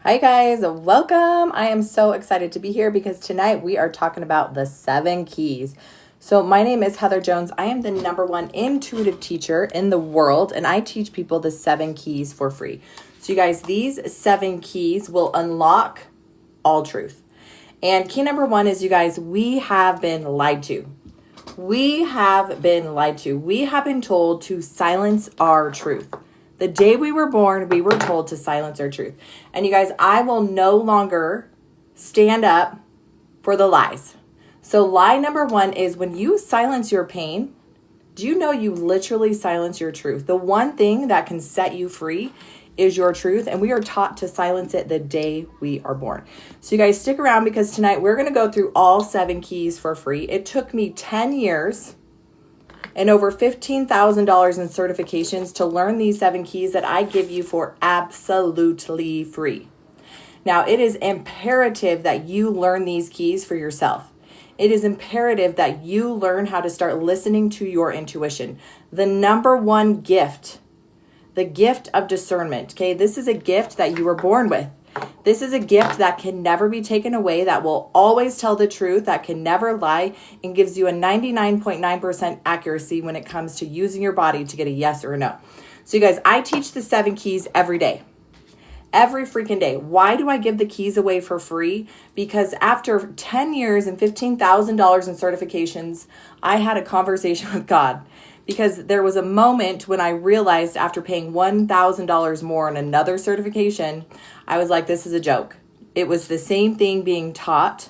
Hi guys, welcome. I am so excited to be here because tonight we are talking about the 7 keys. So my name is Heather Jones. I am the #1 intuitive teacher in the world, and I teach people the 7 keys for free. So you guys, these 7 keys will unlock all truth. And key #1 is, you guys, we have been lied to. We have been lied to. We have been told to silence our truth. The day we were born, we were told to silence our truth. And you guys, I will no longer stand up for the lies. So lie #1 is, when you silence your pain, do you know you literally silence your truth? The one thing that can set you free is your truth, and we are taught to silence it the day we are born. So you guys, stick around because tonight we're going to go through all 7 keys for free. It took me 10 years and over $15,000 in certifications to learn these 7 keys that I give you for absolutely free. Now, it is imperative that you learn these keys for yourself. It is imperative that you learn how to start listening to your intuition. The #1 gift, the gift of discernment. Okay, this is a gift that you were born with. This is a gift that can never be taken away, that will always tell the truth, that can never lie, and gives you a 99.9% accuracy when it comes to using your body to get a yes or a no. So you guys, I teach the 7 keys every day. Every freaking day. Why do I give the keys away for free? Because after 10 years and $15,000 in certifications, I had a conversation with God. Because there was a moment when I realized, after paying $1,000 more on another certification, I was like, this is a joke. It was the same thing being taught,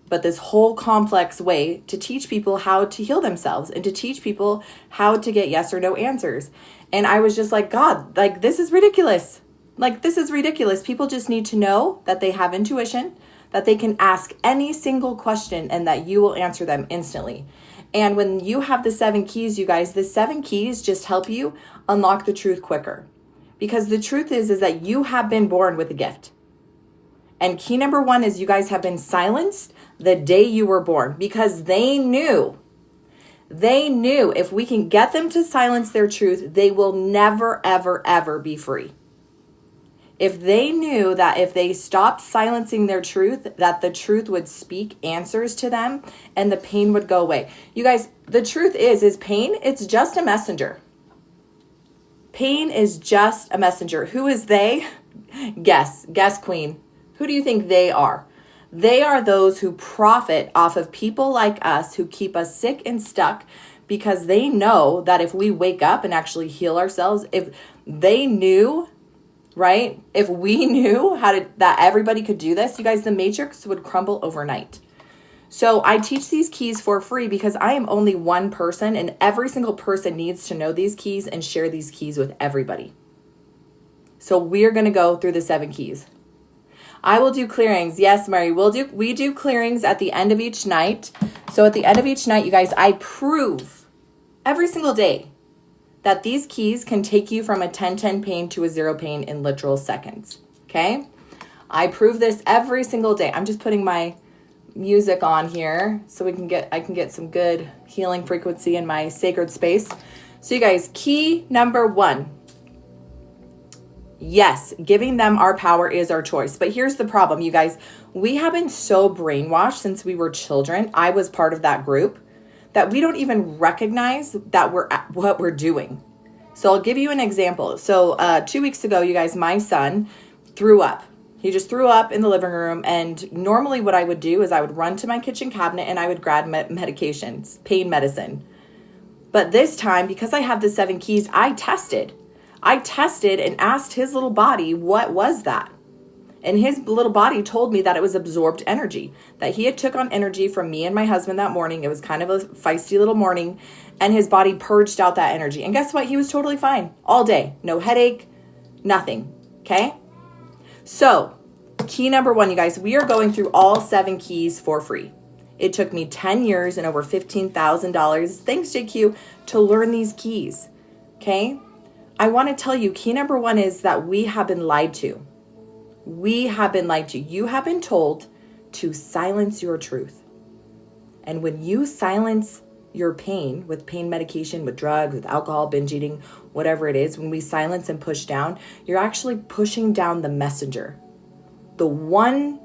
but this whole complex way to teach people how to heal themselves and to teach people how to get yes or no answers. And I was just like, God, like, this is ridiculous. Like, this is ridiculous. People just need to know that they have intuition, that they can ask any single question and that you will answer them instantly. And when you have the 7 keys, you guys, the 7 keys just help you unlock the truth quicker. Because the truth is that you have been born with a gift. And key #1 is, you guys have been silenced the day you were born, because they knew if we can get them to silence their truth, they will never, ever, ever be free. If they knew that if they stopped silencing their truth, that the truth would speak answers to them and the pain would go away. You guys, the truth is pain, it's just a messenger. Pain is just a messenger. Who is they? Guess queen. Who do you think they are? They are those who profit off of people like us, who keep us sick and stuck, because they know that if we wake up and actually heal ourselves, if they knew, right? If we knew that everybody could do this, you guys, the matrix would crumble overnight. So I teach these keys for free because I am only one person, and every single person needs to know these keys and share these keys with everybody. So we're going to go through the 7 keys. I will do clearings. Yes, Mary, we do clearings at the end of each night. So at the end of each night, you guys, I prove every single day that these keys can take you from a 10-10 pain to a 0 pain in literal seconds. Okay? I prove this every single day. I'm just putting my music on here so I can get some good healing frequency in my sacred space. So you guys, key #1. Yes, giving them our power is our choice. But here's the problem, you guys. We have been so brainwashed since we were children. I was part of that group, that we don't even recognize that what we're doing. So I'll give you an example. So 2 weeks ago, you guys, my son threw up. He just threw up in the living room. And normally what I would do is I would run to my kitchen cabinet and I would grab medications, pain medicine. But this time, because I have the 7 keys, I tested and asked his little body, what was that? And his little body told me that it was absorbed energy, that he had took on energy from me and my husband that morning. It was kind of a feisty little morning, and his body purged out that energy. And guess what? He was totally fine all day. No headache, nothing. Okay? So key #1, you guys, we are going through all 7 keys for free. It took me 10 years and over $15,000, thanks JQ, to learn these keys. Okay? I want to tell you, key #1 is that we have been lied to. We have been lied to. You have been told to silence your truth. And when you silence your pain with pain medication, with drugs, with alcohol, binge eating, whatever it is, when we silence and push down, you're actually pushing down the messenger. the one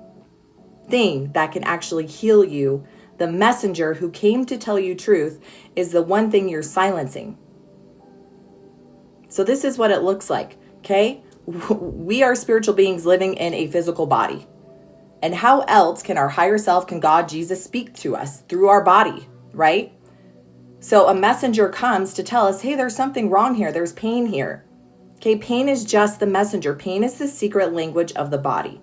thing that can actually heal you, the messenger who came to tell you truth, is the one thing you're silencing. So this is what it looks like, okay? We are spiritual beings living in a physical body. And how else can our higher self, can God, Jesus, speak to us? Through our body, right? So a messenger comes to tell us, hey, there's something wrong here. There's pain here. Okay, pain is just the messenger. Pain is the secret language of the body.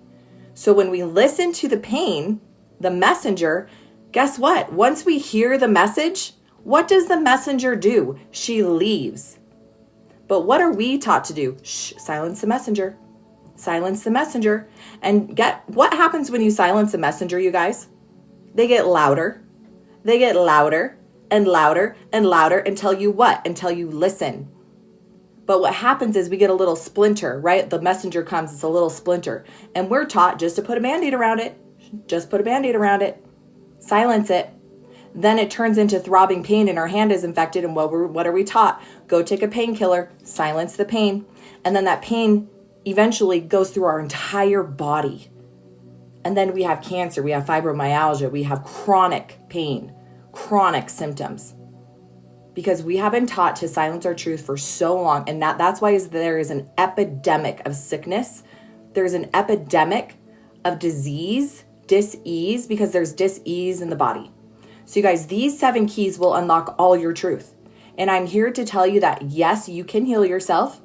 So when we listen to the pain, the messenger, guess what? Once we hear the message, what does the messenger do? She leaves. But what are we taught to do? Shh, silence the messenger. Silence the messenger. And what happens when you silence a messenger, you guys? They get louder. They get louder and louder and louder until you what? Until you listen. But what happens is we get a little splinter, right? The messenger comes, it's a little splinter. And we're taught just to put a Band-Aid around it. Just put a Band-Aid around it. Silence it. Then it turns into throbbing pain and our hand is infected. And what are we taught? Go take a painkiller, silence the pain. And then that pain eventually goes through our entire body. And then we have cancer, we have fibromyalgia, we have chronic pain, chronic symptoms. Because we have been taught to silence our truth for so long. And that's why there is an epidemic of sickness. There's an epidemic of disease, dis-ease, because there's dis-ease in the body. So you guys, these 7 keys will unlock all your truth. And I'm here to tell you that yes, you can heal yourself.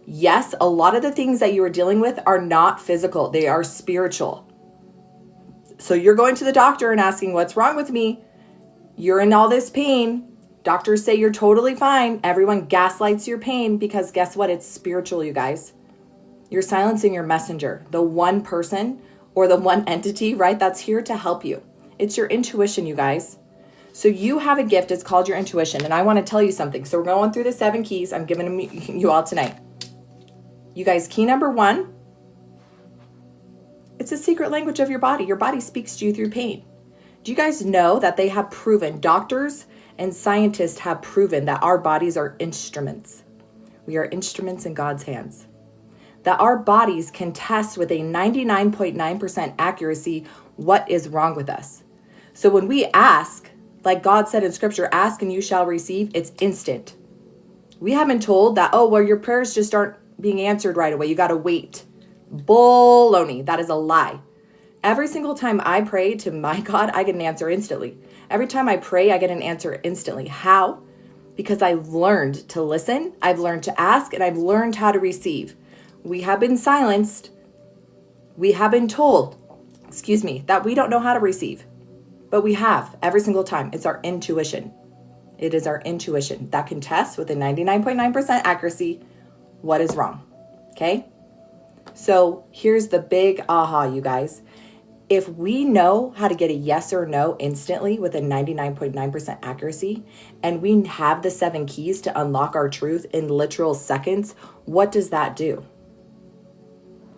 Yes, a lot of the things that you are dealing with are not physical. They are spiritual. So you're going to the doctor and asking, what's wrong with me? You're in all this pain. Doctors say you're totally fine. Everyone gaslights your pain because guess what? It's spiritual, you guys. You're silencing your messenger, the one person or the one entity, right? That's here to help you. It's your intuition, you guys. So you have a gift. It's called your intuition. And I want to tell you something. So we're going through the 7 keys. I'm giving them you all tonight. You guys, key number 1, it's a secret language of your body. Your body speaks to you through pain. Do you guys know that they have proven, doctors and scientists have proven that our bodies are instruments. We are instruments in God's hands. That our bodies can test with a 99.9% accuracy what is wrong with us. So when we ask, like God said in scripture, ask and you shall receive, it's instant. We have been told that, oh, well, your prayers just aren't being answered right away. You got to wait. Baloney. That is a lie. Every single time I pray to my God, I get an answer instantly. Every time I pray, I get an answer instantly. How? Because I've learned to listen, I've learned to ask, and I've learned how to receive. We have been silenced. We have been told, that we don't know how to receive. But we have every single time. It's our intuition. It is our intuition that can test with a 99.9% accuracy what is wrong. Okay? So here's the big aha, you guys. If we know how to get a yes or no instantly with a 99.9% accuracy, and we have the 7 keys to unlock our truth in literal seconds, what does that do?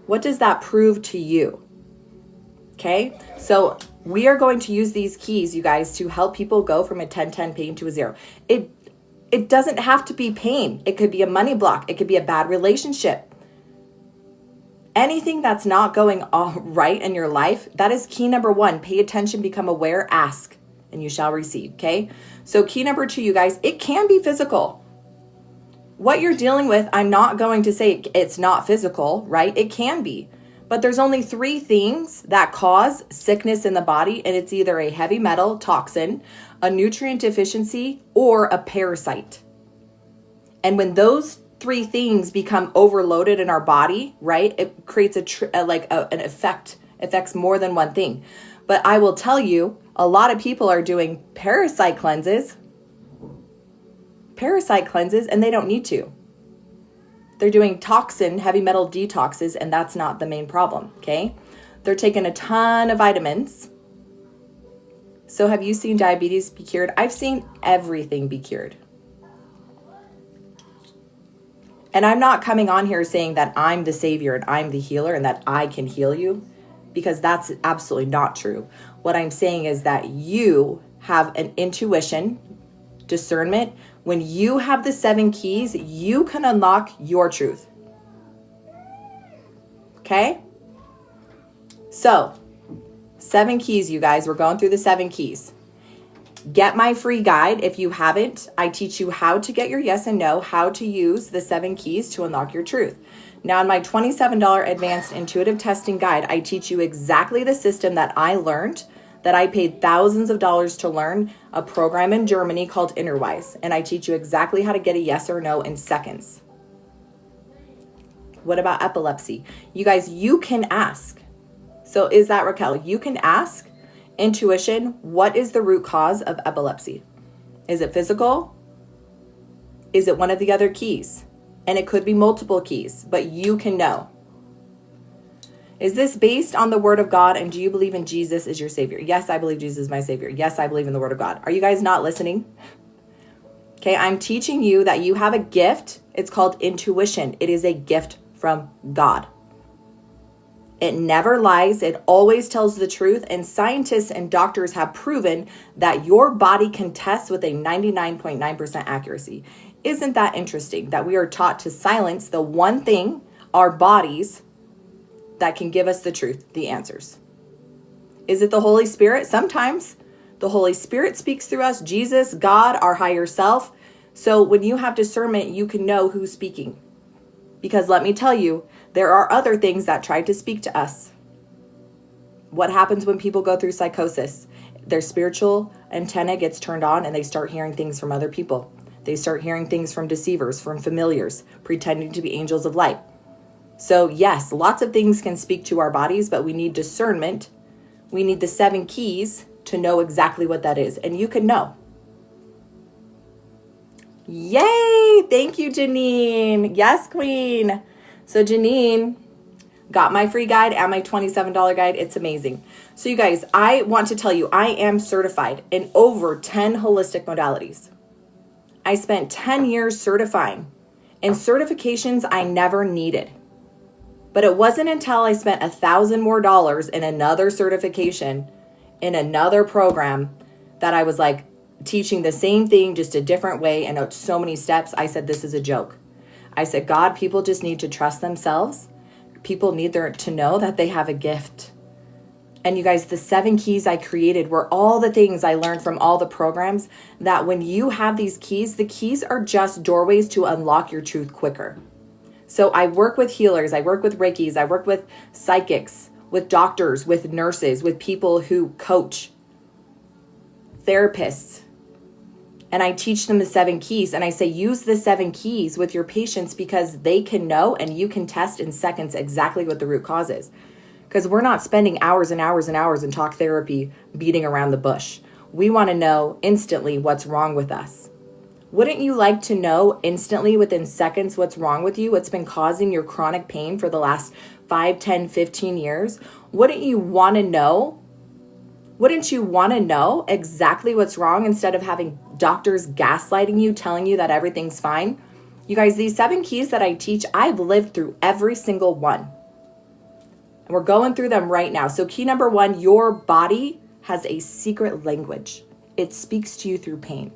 What does that prove to you? Okay, so we are going to use these keys, you guys, to help people go from a 10-10 pain to a 0. It doesn't have to be pain. It could be a money block. It could be a bad relationship. Anything that's not going all right in your life, that is key number 1. Pay attention, become aware, ask, and you shall receive, okay? So key number 2, you guys, it can be physical. What you're dealing with, I'm not going to say it's not physical, right? It can be. But there's only 3 things that cause sickness in the body, and it's either a heavy metal toxin, a nutrient deficiency, or a parasite. And when those 3 things become overloaded in our body, right, it creates an effect, affects more than one thing. But I will tell you, a lot of people are doing parasite cleanses, and they don't need to. They're doing toxin, heavy metal detoxes, and that's not the main problem, okay? They're taking a ton of vitamins. So have you seen diabetes be cured? I've seen everything be cured. And I'm not coming on here saying that I'm the savior and I'm the healer and that I can heal you, because that's absolutely not true. What I'm saying is that you have an intuition, discernment. When you have the 7 keys, you can unlock your truth. Okay? So 7 keys, you guys. We're going through the 7 keys. Get my free guide. If you haven't, I teach you how to get your yes and no, how to use the 7 keys to unlock your truth. Now, in my $27 advanced intuitive testing guide, I teach you exactly the system that I learned, that I paid thousands of dollars to learn, a program in Germany called Innerwise. And I teach you exactly how to get a yes or no in seconds. What about epilepsy? You guys, you can ask. So is that Raquel? You can ask intuition, what is the root cause of epilepsy? Is it physical? Is it one of the other keys? And it could be multiple keys, but you can know. Is this based on the word of God? And do you believe in Jesus as your savior? Yes, I believe Jesus is my savior. Yes, I believe in the word of God. Are you guys not listening? Okay, I'm teaching you that you have a gift. It's called intuition. It is a gift from God. It never lies. It always tells the truth. And scientists and doctors have proven that your body can test with a 99.9% accuracy. Isn't that interesting that we are taught to silence the one thing, our bodies, that can give us the truth, the answers? Is it the Holy Spirit? Sometimes the Holy Spirit speaks through us, Jesus, God, our higher self. So when you have discernment, you can know who's speaking. Because let me tell you, there are other things that try to speak to us. What happens when people go through psychosis? Their spiritual antenna gets turned on and they start hearing things from other people. They start hearing things from deceivers, from familiars, pretending to be angels of light. So yes, lots of things can speak to our bodies, but we need discernment. We need the 7 keys to know exactly what that is. And you can know. Yay! Thank you, Janine. Yes, queen. So Janine got my free guide and my $27 guide. It's amazing. So you guys, I want to tell you, I am certified in over 10 holistic modalities. I spent 10 years certifying, and certifications I never needed. But it wasn't until I spent $1,000 more in another certification, in another program, that I was like teaching the same thing, just a different way, and so many steps. I said, this is a joke. I said, God, people just need to trust themselves. People need to know that they have a gift. And you guys, the 7 keys I created were all the things I learned from all the programs, that when you have these keys, the keys are just doorways to unlock your truth quicker. So I work with healers, I work with Reikis, I work with psychics, with doctors, with nurses, with people who coach, therapists. And I teach them the 7 keys. And I say, use the 7 keys with your patients, because they can know and you can test in seconds exactly what the root cause is. Because we're not spending hours and hours and hours in talk therapy beating around the bush. We want to know instantly what's wrong with us. Wouldn't you like to know instantly, within seconds, what's wrong with you? What's been causing your chronic pain for the last 5, 10, 15 years? Wouldn't you want to know? Wouldn't you want to know exactly what's wrong instead of having doctors gaslighting you, telling you that everything's fine? You guys, these 7 keys that I teach, I've lived through every single one. And we're going through them right now. So key number 1, your body has a secret language. It speaks to you through pain.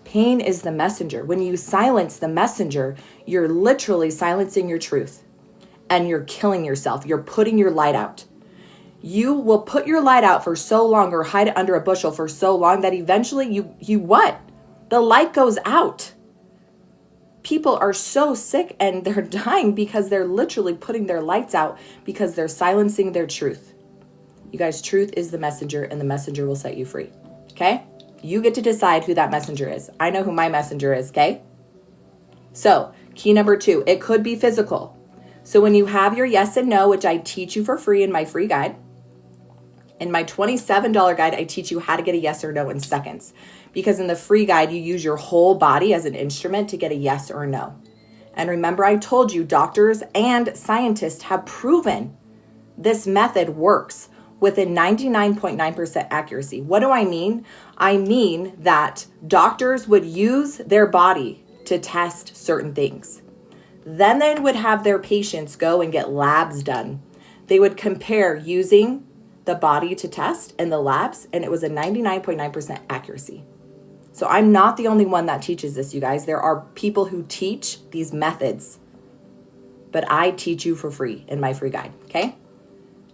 Pain is the messenger. When you silence the messenger, you're literally silencing your truth, and you're killing yourself. You're putting your light out. You will put your light out for so long, or hide it under a bushel for so long, that eventually you what? The light goes out. People are so sick and they're dying because they're literally putting their lights out because they're silencing their truth. You guys, truth is the messenger, and the messenger will set you free. Okay? You get to decide who that messenger is. I know who my messenger is, okay? So, key number 2, it could be physical. So when you have your yes and no, which I teach you for free in my free guide, in my $27 guide, I teach you how to get a yes or no in seconds. Because in the free guide, you use your whole body as an instrument to get a yes or a no. And remember, I told you doctors and scientists have proven this method works with a 99.9% accuracy. What do I mean? I mean that doctors would use their body to test certain things. Then they would have their patients go and get labs done. They would compare using the body to test and the labs, and it was a 99.9% accuracy. So I'm not the only one that teaches this, you guys. There are people who teach these methods, but I teach you for free in my free guide, okay?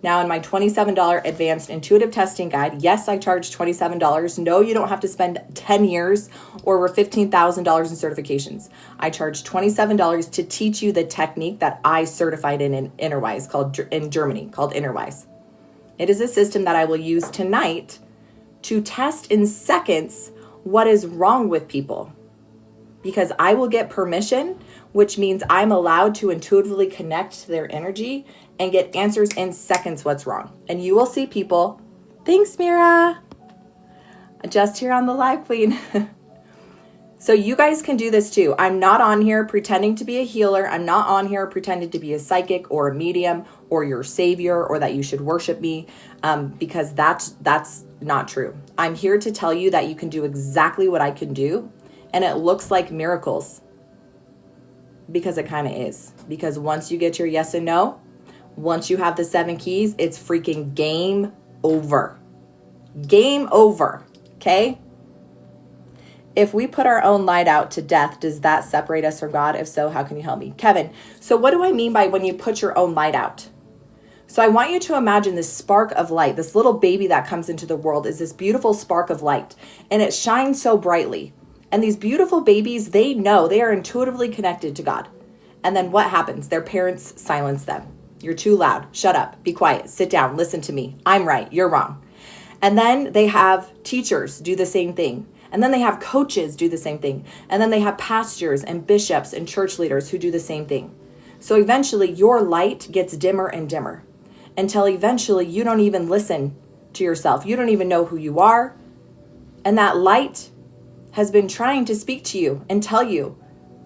Now, in my $27 advanced intuitive testing guide, yes, I charge $27. No, you don't have to spend 10 years or over $15,000 in certifications. I charge $27 to teach you the technique that I certified in Innerwise, in Germany, called Innerwise. It is a system that I will use tonight to test in seconds what is wrong with people, because I will get permission, which means I'm allowed to intuitively connect to their energy and get answers in seconds what's wrong. And you will see people, thanks Mira, just here on the live, queen. So you guys can do this too. I'm not on here pretending to be a healer. I'm not on here pretending to be a psychic or a medium or your savior or that you should worship me, because that's not true. I'm here to tell you that you can do exactly what I can do, and it looks like miracles, because it kind of is. Because once you get your yes and no, once you have the 7 keys, it's freaking game over. Game over, okay? If we put our own light out to death, does that separate us from God? If so, how can you help me? Kevin, so what do I mean by when you put your own light out? So I want you to imagine this spark of light. This little baby that comes into the world is this beautiful spark of light, and it shines so brightly. And these beautiful babies, they know, they are intuitively connected to God. And then what happens? Their parents silence them. You're too loud. Shut up. Be quiet. Sit down. Listen to me. I'm right. You're wrong. And then they have teachers do the same thing. And then they have coaches do the same thing. And then they have pastors and bishops and church leaders who do the same thing. So eventually your light gets dimmer and dimmer until eventually you don't even listen to yourself. You don't even know who you are. And that light has been trying to speak to you and tell you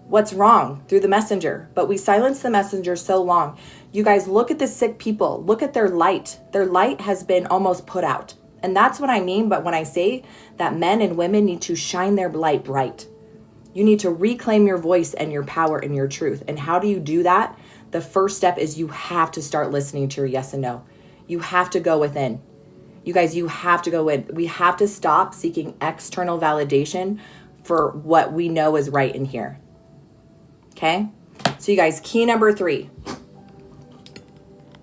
what's wrong through the messenger. But we silence the messenger so long. You guys, look at the sick people. Look at their light. Their light has been almost put out. And that's what I mean. But when I say that men and women need to shine their light bright, you need to reclaim your voice and your power and your truth. And how do you do that? The first step is you have to start listening to your yes and no. You have to go within. You guys, you have to go in. We have to stop seeking external validation for what we know is right in here. Okay? So you guys, key number 3.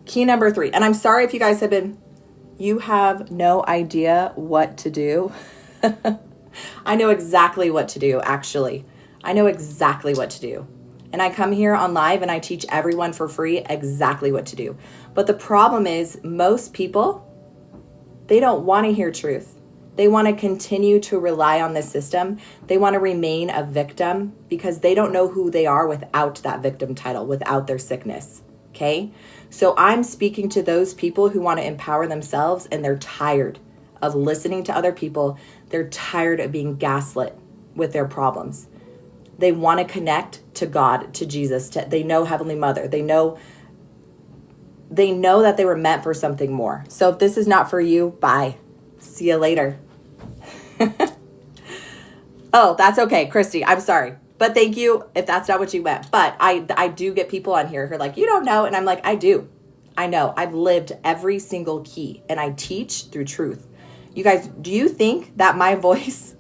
Key number 3. And I'm sorry if you guys you have no idea what to do. I know exactly what to do, actually. I know exactly what to do. And I come here on live and I teach everyone for free exactly what to do. But the problem is most people, they don't want to hear truth. They want to continue to rely on this system. They want to remain a victim because they don't know who they are without that victim title, without their sickness. Okay? So I'm speaking to those people who want to empower themselves, and they're tired of listening to other people. They're tired of being gaslit with their problems. They want to connect to God, to Jesus. They know Heavenly Mother. They know that they were meant for something more. So if this is not for you, bye. See you later. Oh, that's okay, Christy. I'm sorry. But thank you if that's not what you meant. But I do get people on here who are like, you don't know. And I'm like, I do. I know. I've lived every single key, and I teach through truth. You guys, do you think that my voice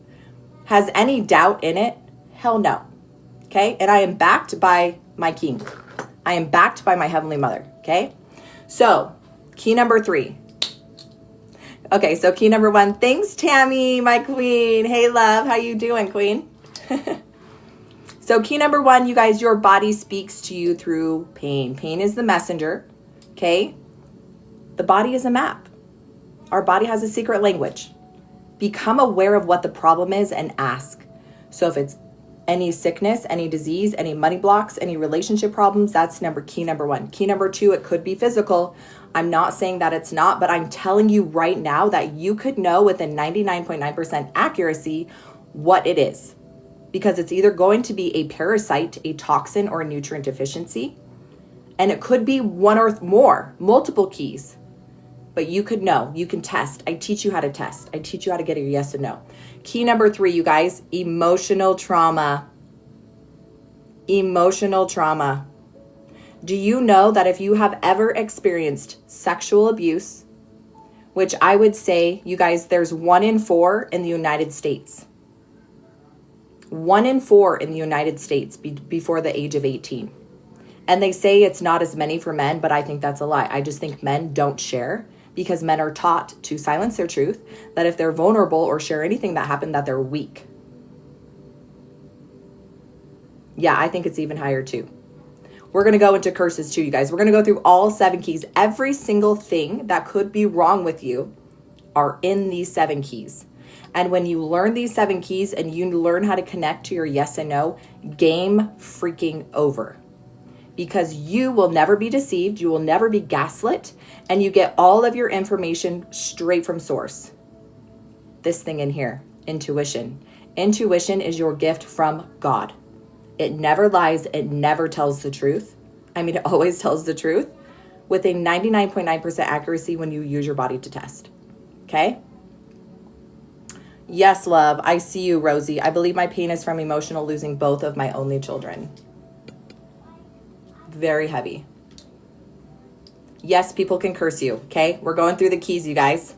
has any doubt in it? Hell no. Okay? And I am backed by my king. I am backed by my Heavenly Mother. Okay? So, key number 3. Okay, so key number 1. Thanks, Tammy, my queen. Hey, love. How you doing, queen? So key number 1, you guys, your body speaks to you through pain. Pain is the messenger, okay? The body is a map. Our body has a secret language. Become aware of what the problem is and ask. So if it's any sickness, any disease, any money blocks, any relationship problems, that's key number 1. Key number 2, it could be physical. I'm not saying that it's not, but I'm telling you right now that you could know with a 99.9% accuracy what it is. Because it's either going to be a parasite, a toxin, or a nutrient deficiency. And it could be one or more, multiple keys. But you could know, you can test. I teach you how to test. I teach you how to get a yes and no. Key number 3, you guys, emotional trauma. Emotional trauma. Do you know that if you have ever experienced sexual abuse, which I would say, you guys, there's 1 in 4 in the United States. 1 in 4 in the United States before the age of 18. And they say it's not as many for men, but I think that's a lie. I just think men don't share because men are taught to silence their truth, that if they're vulnerable or share anything that happened, that they're weak. Yeah, I think it's even higher too. We're going to go into curses too, you guys. We're going to go through all 7 keys. Every single thing that could be wrong with you are in these 7 keys. And when you learn these 7 keys and you learn how to connect to your yes and no, game freaking over. Because you will never be deceived, you will never be gaslit, and you get all of your information straight from source. This thing in here, intuition. Intuition is your gift from God. It never lies, it never tells the truth. I mean, it always tells the truth with a 99.9% accuracy when you use your body to test. Okay? Yes, love, I see you, Rosie. I believe my pain is from emotional losing both of my only children. Very heavy. Yes, people can curse you, okay? We're going through the keys, you guys.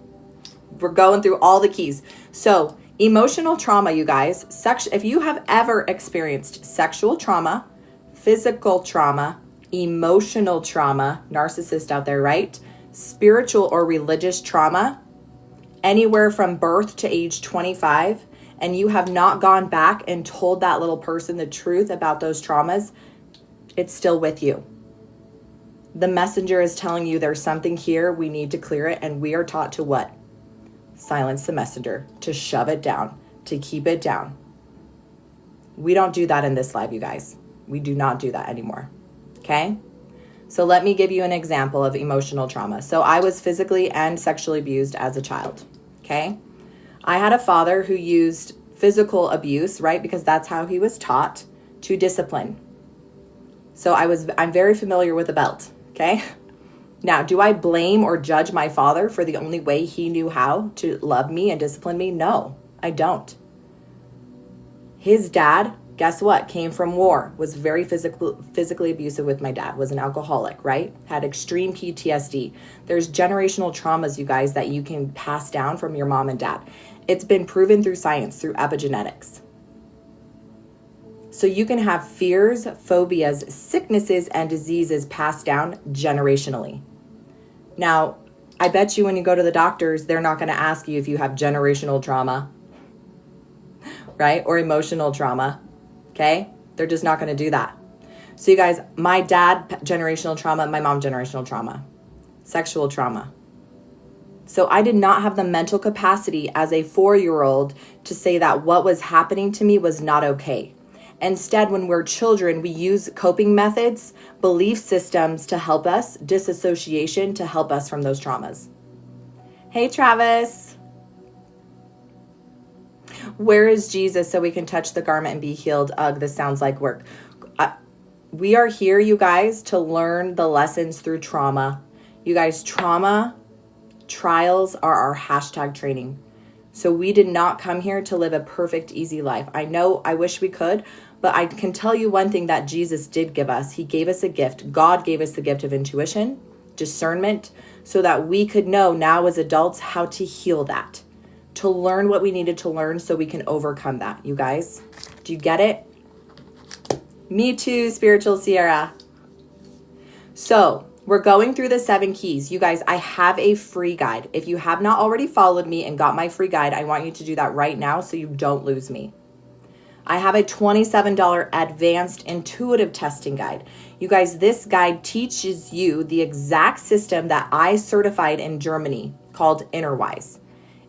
We're going through all the keys. So, emotional trauma, you guys. If you have ever experienced sexual trauma, physical trauma, emotional trauma, narcissist out there, right? Spiritual or religious trauma, anywhere from birth to age 25, and you have not gone back and told that little person the truth about those traumas, it's still with you. The messenger is telling you there's something here, we need to clear it, and we are taught to what? Silence the messenger, to shove it down, to keep it down. We don't do that in this live, you guys. We do not do that anymore, okay? So let me give you an example of emotional trauma. So I was physically and sexually abused as a child, okay? I had a father who used physical abuse, right? Because that's how he was taught, to discipline. So I'm very familiar with a belt, okay? Now, do I blame or judge my father for the only way he knew how to love me and discipline me? No, I don't. His dad, guess what? Came from war, was very physically abusive with my dad, was an alcoholic, right? Had extreme PTSD. There's generational traumas, you guys, that you can pass down from your mom and dad. It's been proven through science, through epigenetics. So you can have fears, phobias, sicknesses, and diseases passed down generationally. Now, I bet you when you go to the doctors, they're not going to ask you if you have generational trauma, right? Or emotional trauma, okay? They're just not going to do that. So you guys, my dad, generational trauma, my mom, generational trauma, sexual trauma. So I did not have the mental capacity as a 4-year-old to say that what was happening to me was not okay. Instead, when we're children, we use coping methods, belief systems to help us, disassociation to help us from those traumas. Hey, Travis. Where is Jesus so we can touch the garment and be healed? Ugh, this sounds like work. We are here, you guys, to learn the lessons through trauma. You guys, trauma, trials are our hashtag training. So we did not come here to live a perfect, easy life. I know, I wish we could, but I can tell you one thing that Jesus did give us. He gave us a gift. God gave us the gift of intuition, discernment, so that we could know now as adults how to heal that, to learn what we needed to learn so we can overcome that. You guys, do you get it? Me too, Spiritual Sierra. So we're going through the 7 keys. You guys, I have a free guide. If you have not already followed me and got my free guide, I want you to do that right now so you don't lose me. I have a $27 advanced intuitive testing guide. You guys, this guide teaches you the exact system that I certified in Germany called InnerWise.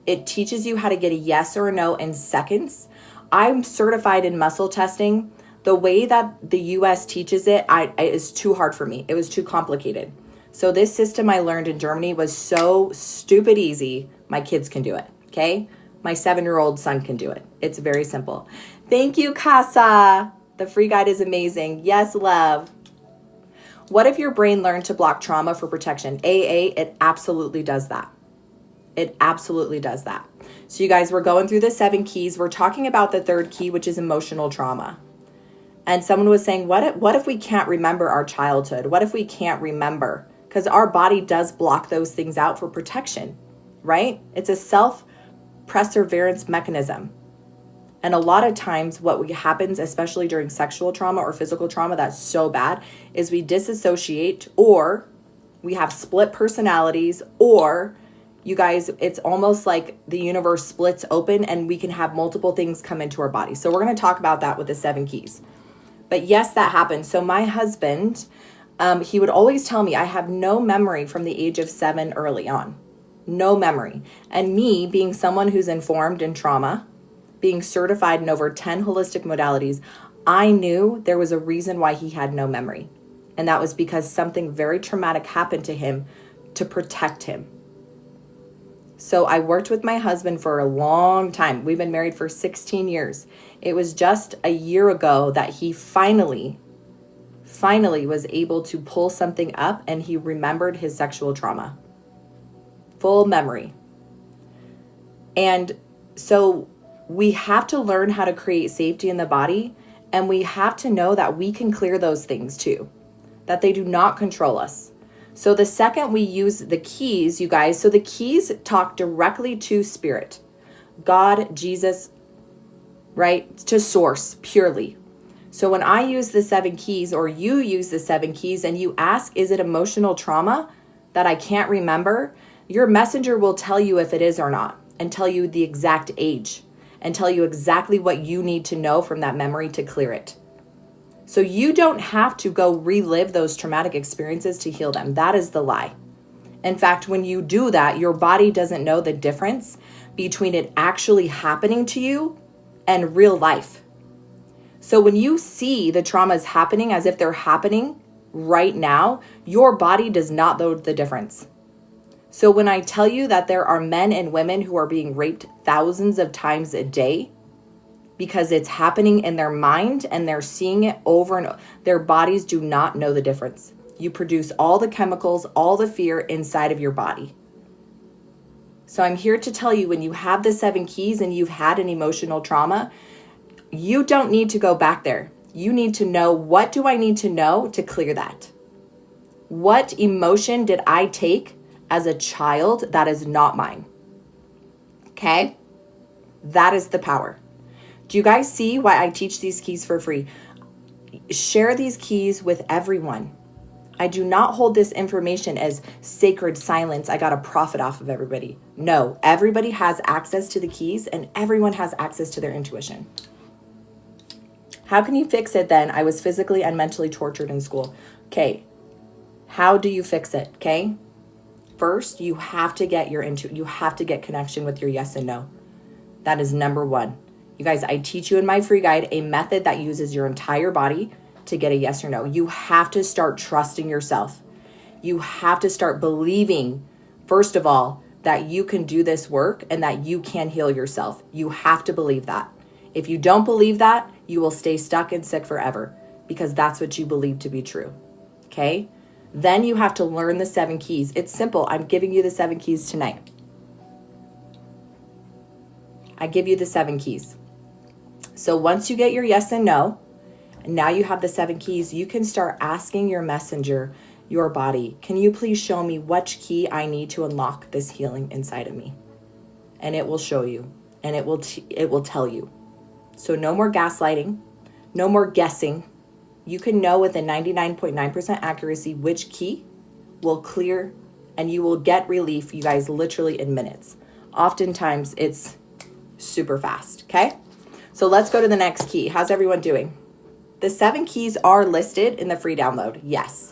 It teaches you how to get a yes or a no in seconds. I'm certified in muscle testing. The way that the US teaches it is too hard for me. It was too complicated. So this system I learned in Germany was so stupid easy. My kids can do it, okay? My 7-year-old son can do it. It's very simple. Thank you, Casa. The free guide is amazing. Yes, love. What if your brain learned to block trauma for protection? AA, it absolutely does that. It absolutely does that. So you guys, we're going through the 7 keys. We're talking about the 3rd key, which is emotional trauma. And someone was saying, what if we can't remember our childhood? What if we can't remember? Because our body does block those things out for protection, right? It's a self-perseverance mechanism. And a lot of times what happens, especially during sexual trauma or physical trauma that's so bad, is we disassociate, or we have split personalities, or you guys, it's almost like the universe splits open and we can have multiple things come into our body. So we're going to talk about that with the 7 keys. But yes, that happens. So my husband, he would always tell me I have no memory from the age of 7 early on. No memory. And me being someone who's informed in trauma, being certified in over 10 holistic modalities, I knew there was a reason why he had no memory. And that was because something very traumatic happened to him to protect him. So I worked with my husband for a long time. We've been married for 16 years. It was just a year ago that he finally was able to pull something up, and he remembered his sexual trauma. Full memory. And so we have to learn how to create safety in the body, and we have to know that we can clear those things too, that they do not control us. So the second we use the keys, you guys, so the keys talk directly to spirit, God, Jesus, right? To source purely. So when I use the 7 keys, or you use the 7 keys, and you ask, is it emotional trauma that I can't remember? Your messenger will tell you if it is or not, and tell you the exact age, and tell you exactly what you need to know from that memory to clear it. So you don't have to go relive those traumatic experiences to heal them. That is the lie. In fact, when you do that, your body doesn't know the difference between it actually happening to you and real life. So when you see the traumas happening as if they're happening right now, your body does not know the difference. So when I tell you that there are men and women who are being raped thousands of times a day, because it's happening in their mind and they're seeing it over and over, their bodies do not know the difference. You produce all the chemicals, all the fear inside of your body. So I'm here to tell you, when you have the 7 keys and you've had an emotional trauma, you don't need to go back there. You need to know, what do I need to know to clear that? What emotion did I take as a child that is not mine? Okay? That is the power. Do you guys see why I teach these keys for free? Share these keys with everyone. I do not hold this information as sacred silence. I got a profit off of everybody. No, everybody has access to the keys, and everyone has access to their intuition. How can you fix it then? I was physically and mentally tortured in school. Okay, how do you fix it? Okay, first you have to get you have to get connection with your yes and no. That is number 1. You guys, I teach you in my free guide a method that uses your entire body to get a yes or no. You have to start trusting yourself. You have to start believing, first of all, that you can do this work and that you can heal yourself. You have to believe that. If you don't believe that, you will stay stuck and sick forever, because that's what you believe to be true. Okay? Then you have to learn the 7 keys. It's simple. I'm giving you the 7 keys tonight. I give you the 7 keys. So once you get your yes and no, and now you have the 7 keys, you can start asking your messenger, your body, can you please show me which key I need to unlock this healing inside of me? And it will show you, and it will tell you. So no more gaslighting, no more guessing. You can know with a 99.9% accuracy which key will clear, and you will get relief, you guys, literally in minutes. Oftentimes it's super fast, okay? So let's go to the next key. How's everyone doing? The 7 keys are listed in the free download. Yes.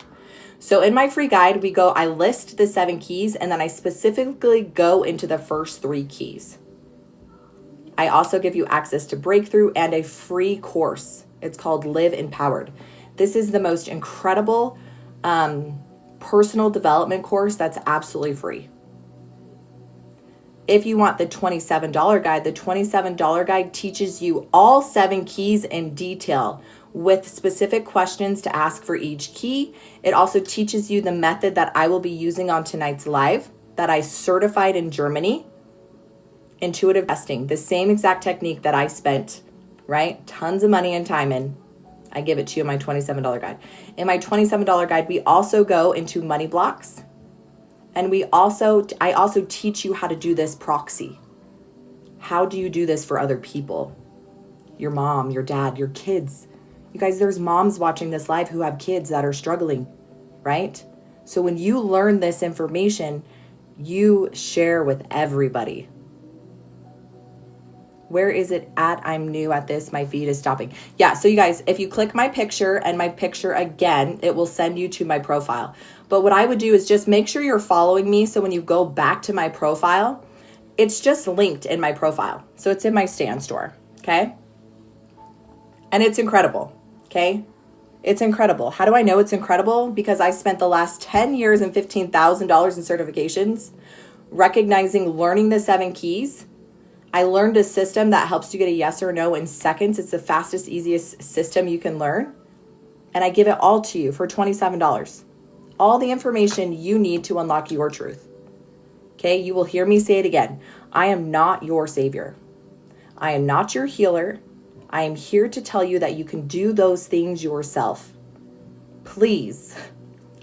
So in my free guide, I list the 7 keys, and then I specifically go into the first 3 keys. I also give you access to Breakthrough and a free course. It's called Live Empowered. This is the most incredible personal development course that's absolutely free. If you want the $27 guide, the $27 guide teaches you all 7 keys in detail with specific questions to ask for each key. It also teaches you the method that I will be using on tonight's live that I certified in Germany. Intuitive testing, the same exact technique that I spent, right? Tons of money and time in. I give it to you in my $27 guide. In my $27 guide, we also go into money blocks. And I also teach you how to do this proxy. How do you do this for other people? your mom, your dad, your kids. You guys, there's moms watching this live who have kids that are struggling, right? So when you learn this information, you share with everybody. Where is it at? I'm new at this. My feed is stopping. Yeah, so you guys, if you click my picture and my picture again, it will send you to my profile. But what I would do is just make sure you're following me. So when you go back to my profile, it's just linked in my profile. So it's in my Stan Store, okay? And it's incredible, okay? It's incredible. How do I know it's incredible? Because I spent the last 10 years and $15,000 in certifications, recognizing, learning the 7 keys. I learned a system that helps you get a yes or no in seconds. It's the fastest, easiest system you can learn. And I give it all to you for $27. All the information you need to unlock your truth. Okay, you will hear me say it again. I am not your savior. I am not your healer. I am here to tell you that you can do those things yourself. Please.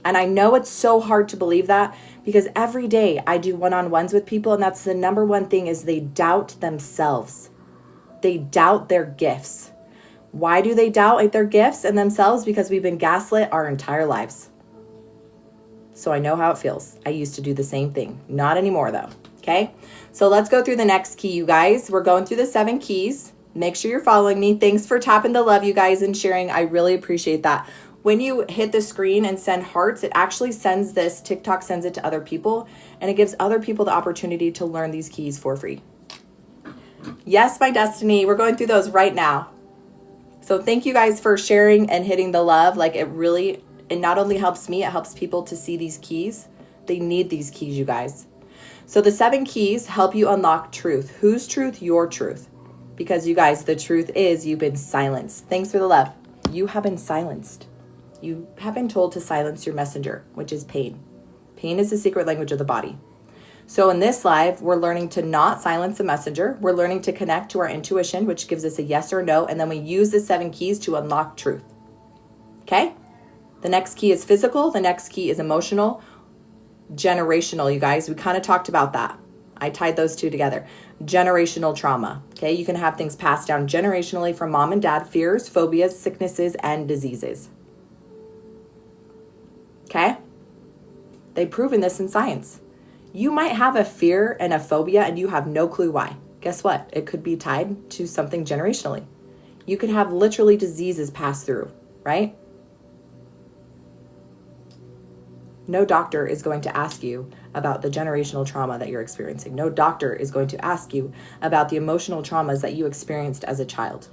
And I know it's so hard to believe that, because every day I do one-on-ones with people, and that's the number one thing, is they doubt themselves. They doubt their gifts. Why do they doubt their gifts and themselves? Because we've been gaslit our entire lives. So I know how it feels. I used to do the same thing. Not anymore though, okay? So let's go through the next key, you guys. We're going through the 7 keys. Make sure you're following me. Thanks for tapping the love, you guys, and sharing. I really appreciate that. When you hit the screen and send hearts, it actually sends this, TikTok sends it to other people, and it gives other people the opportunity to learn these keys for free. Yes, my destiny. We're going through those right now. So thank you guys for sharing and hitting the love. Like, it not only helps me, it helps people to see these keys. They need these keys, you guys. So the 7 keys help you unlock truth. Whose truth? Your truth. Because you guys, the truth is you've been silenced. Thanks for the love. You have been silenced. You have been told to silence your messenger, which is pain. Pain is the secret language of the body. So in this live, we're learning to not silence the messenger. We're learning to connect to our intuition, which gives us a yes or no. And then we use the 7 keys to unlock truth. Okay? The next key is physical. The next key is emotional. Generational, you guys. We kind of talked about that. I tied those two together. Generational trauma. Okay? You can have things passed down generationally from mom and dad, fears, phobias, sicknesses, and diseases. Okay? They've proven this in science. You might have a fear and a phobia and you have no clue why. Guess what? It could be tied to something generationally. You could have literally diseases pass through, right? No doctor is going to ask you about the generational trauma that you're experiencing. No doctor is going to ask you about the emotional traumas that you experienced as a child.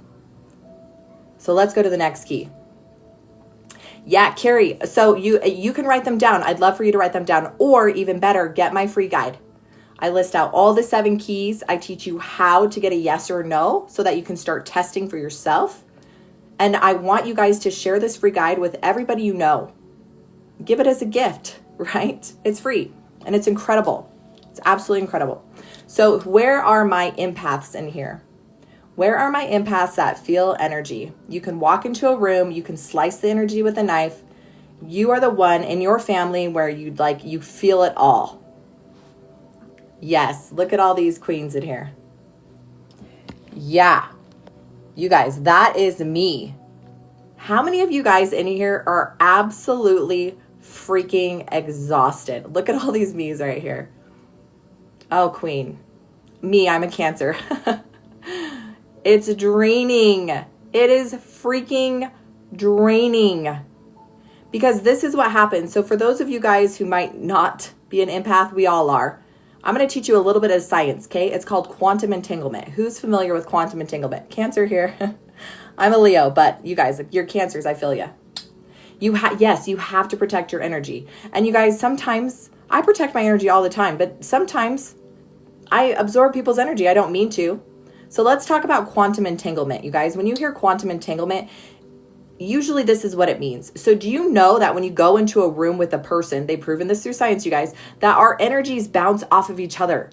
So let's go to the next key. Yeah, Carrie, so you can write them down. I'd love for you to write them down, or even better, get my free guide. I list out all the 7 keys. I teach you how to get a yes or no so that you can start testing for yourself. And I want you guys to share this free guide with everybody you know. Give it as a gift, right? It's free and it's incredible. It's absolutely incredible. So where are my empaths in here? Where are my empaths that feel energy? You can walk into a room, you can slice the energy with a knife. You are the one in your family where you feel it all. Yes, look at all these queens in here. Yeah, you guys, that is me. How many of you guys in here are absolutely freaking exhausted? Look at all these me's right here. Oh, queen. Me, I'm a Cancer. It's draining. It is freaking draining. Because this is what happens. So for those of you guys who might not be an empath, we all are. I'm going to teach you a little bit of science, okay? It's called quantum entanglement. Who's familiar with quantum entanglement? Cancer here. I'm a Leo, but you guys, you're Cancers, I feel you. Yes, you have to protect your energy. And you guys, sometimes, I protect my energy all the time, but sometimes I absorb people's energy. I don't mean to. So let's talk about quantum entanglement, you guys. When you hear quantum entanglement, usually this is what it means. So do you know that when you go into a room with a person, they've proven this through science, you guys, that our energies bounce off of each other?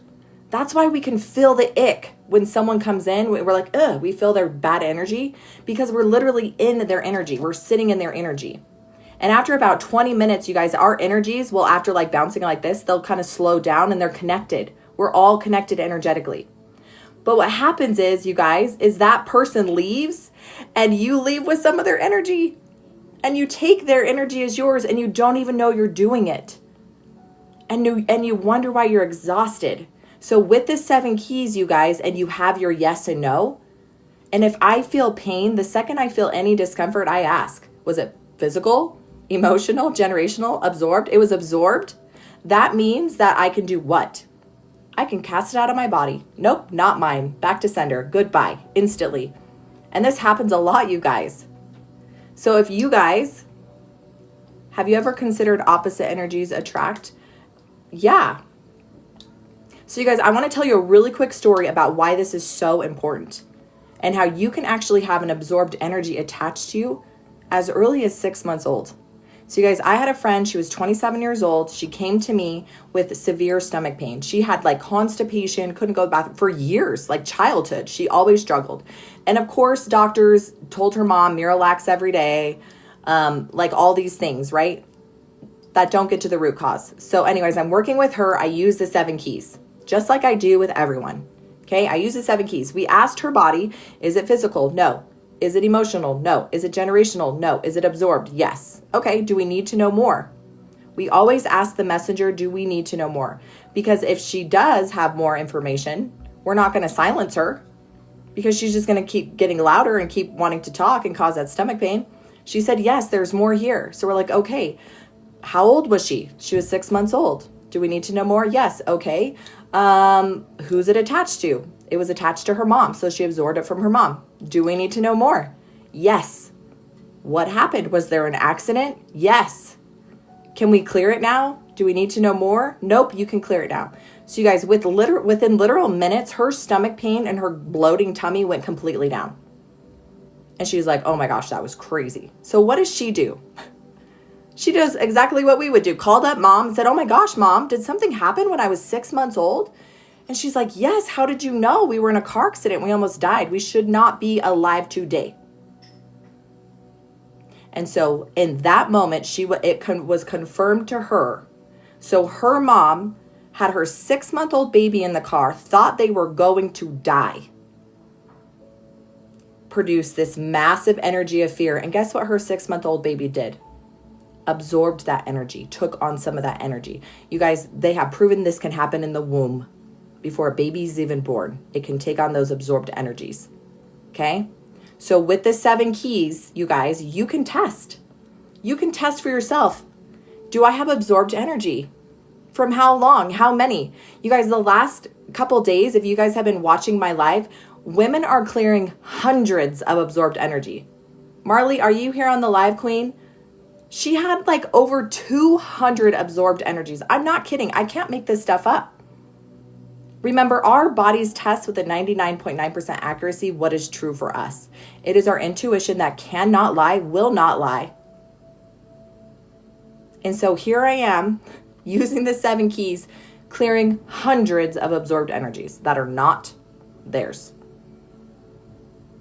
That's why we can feel the ick when someone comes in. We're like, ugh, we feel their bad energy because we're literally in their energy. We're sitting in their energy. And after about 20 minutes, you guys, our energies will, after like bouncing like this, they'll kind of slow down and they're connected. We're all connected energetically. But what happens is, you guys, is that person leaves and you leave with some of their energy and you take their energy as yours and you don't even know you're doing it. And you wonder why you're exhausted. So with the 7 keys, you guys, and you have your yes and no, and if I feel pain, the second I feel any discomfort, I ask, was it physical, emotional, generational, absorbed? It was absorbed. That means that I can do what? I can cast it out of my body. Nope, not mine. Back to sender. Goodbye. Instantly. And this happens a lot, you guys. So if you guys, have you ever considered opposite energies attract? Yeah. So you guys, I want to tell you a really quick story about why this is so important and how you can actually have an absorbed energy attached to you as early as 6 months old. So you guys, I had a friend, she was 27 years old. She came to me with severe stomach pain. She had like constipation, couldn't go to the bathroom for years, like childhood. She always struggled. And of course, doctors told her mom, Miralax every day, like all these things, right? That don't get to the root cause. So anyways, I'm working with her. I use the 7 keys, just like I do with everyone. Okay, I use the 7 keys. We asked her body, is it physical? No. Is it emotional? No. Is it generational? No. Is it absorbed? Yes. Okay, do we need to know more? We always ask the messenger, do we need to know more? Because if she does have more information, we're not going to silence her because she's just going to keep getting louder and keep wanting to talk and cause that stomach pain. She said, yes, there's more here. So we're like, okay, how old was she? She was 6 months old. Do we need to know more? Yes. Okay. Who's it attached to? It was attached to her mom, so she absorbed it from her mom. Do we need to know more? Yes. What happened? Was there an accident? Yes. Can we clear it now? Do we need to know more? Nope, you can clear it now. So you guys, within literal minutes, her stomach pain and her bloating tummy went completely down. And she's like, oh my gosh, that was crazy. So what does she do? She does exactly what we would do. Called up mom and said, oh my gosh, mom, did something happen when I was 6 months old? And she's like, yes, how did you know? We were in a car accident. We almost died. We should not be alive today. And so in that moment, it was confirmed to her. So her mom had her 6-month-old baby in the car, thought they were going to die, produced this massive energy of fear. And guess what her 6-month-old baby did? Absorbed that energy, took on some of that energy. You guys, they have proven this can happen in the womb. Before a baby's even born, it can take on those absorbed energies. Okay? So with the 7 keys, you guys, you can test. You can test for yourself. Do I have absorbed energy? From how long? How many? You guys, the last couple days, if you guys have been watching my live, women are clearing hundreds of absorbed energy. Marley, are you here on the live, Queen? She had like over 200 absorbed energies. I'm not kidding. I can't make this stuff up. Remember, our bodies test with a 99.9% accuracy what is true for us. It is our intuition that cannot lie, will not lie. And so here I am using the 7 keys, clearing hundreds of absorbed energies that are not theirs.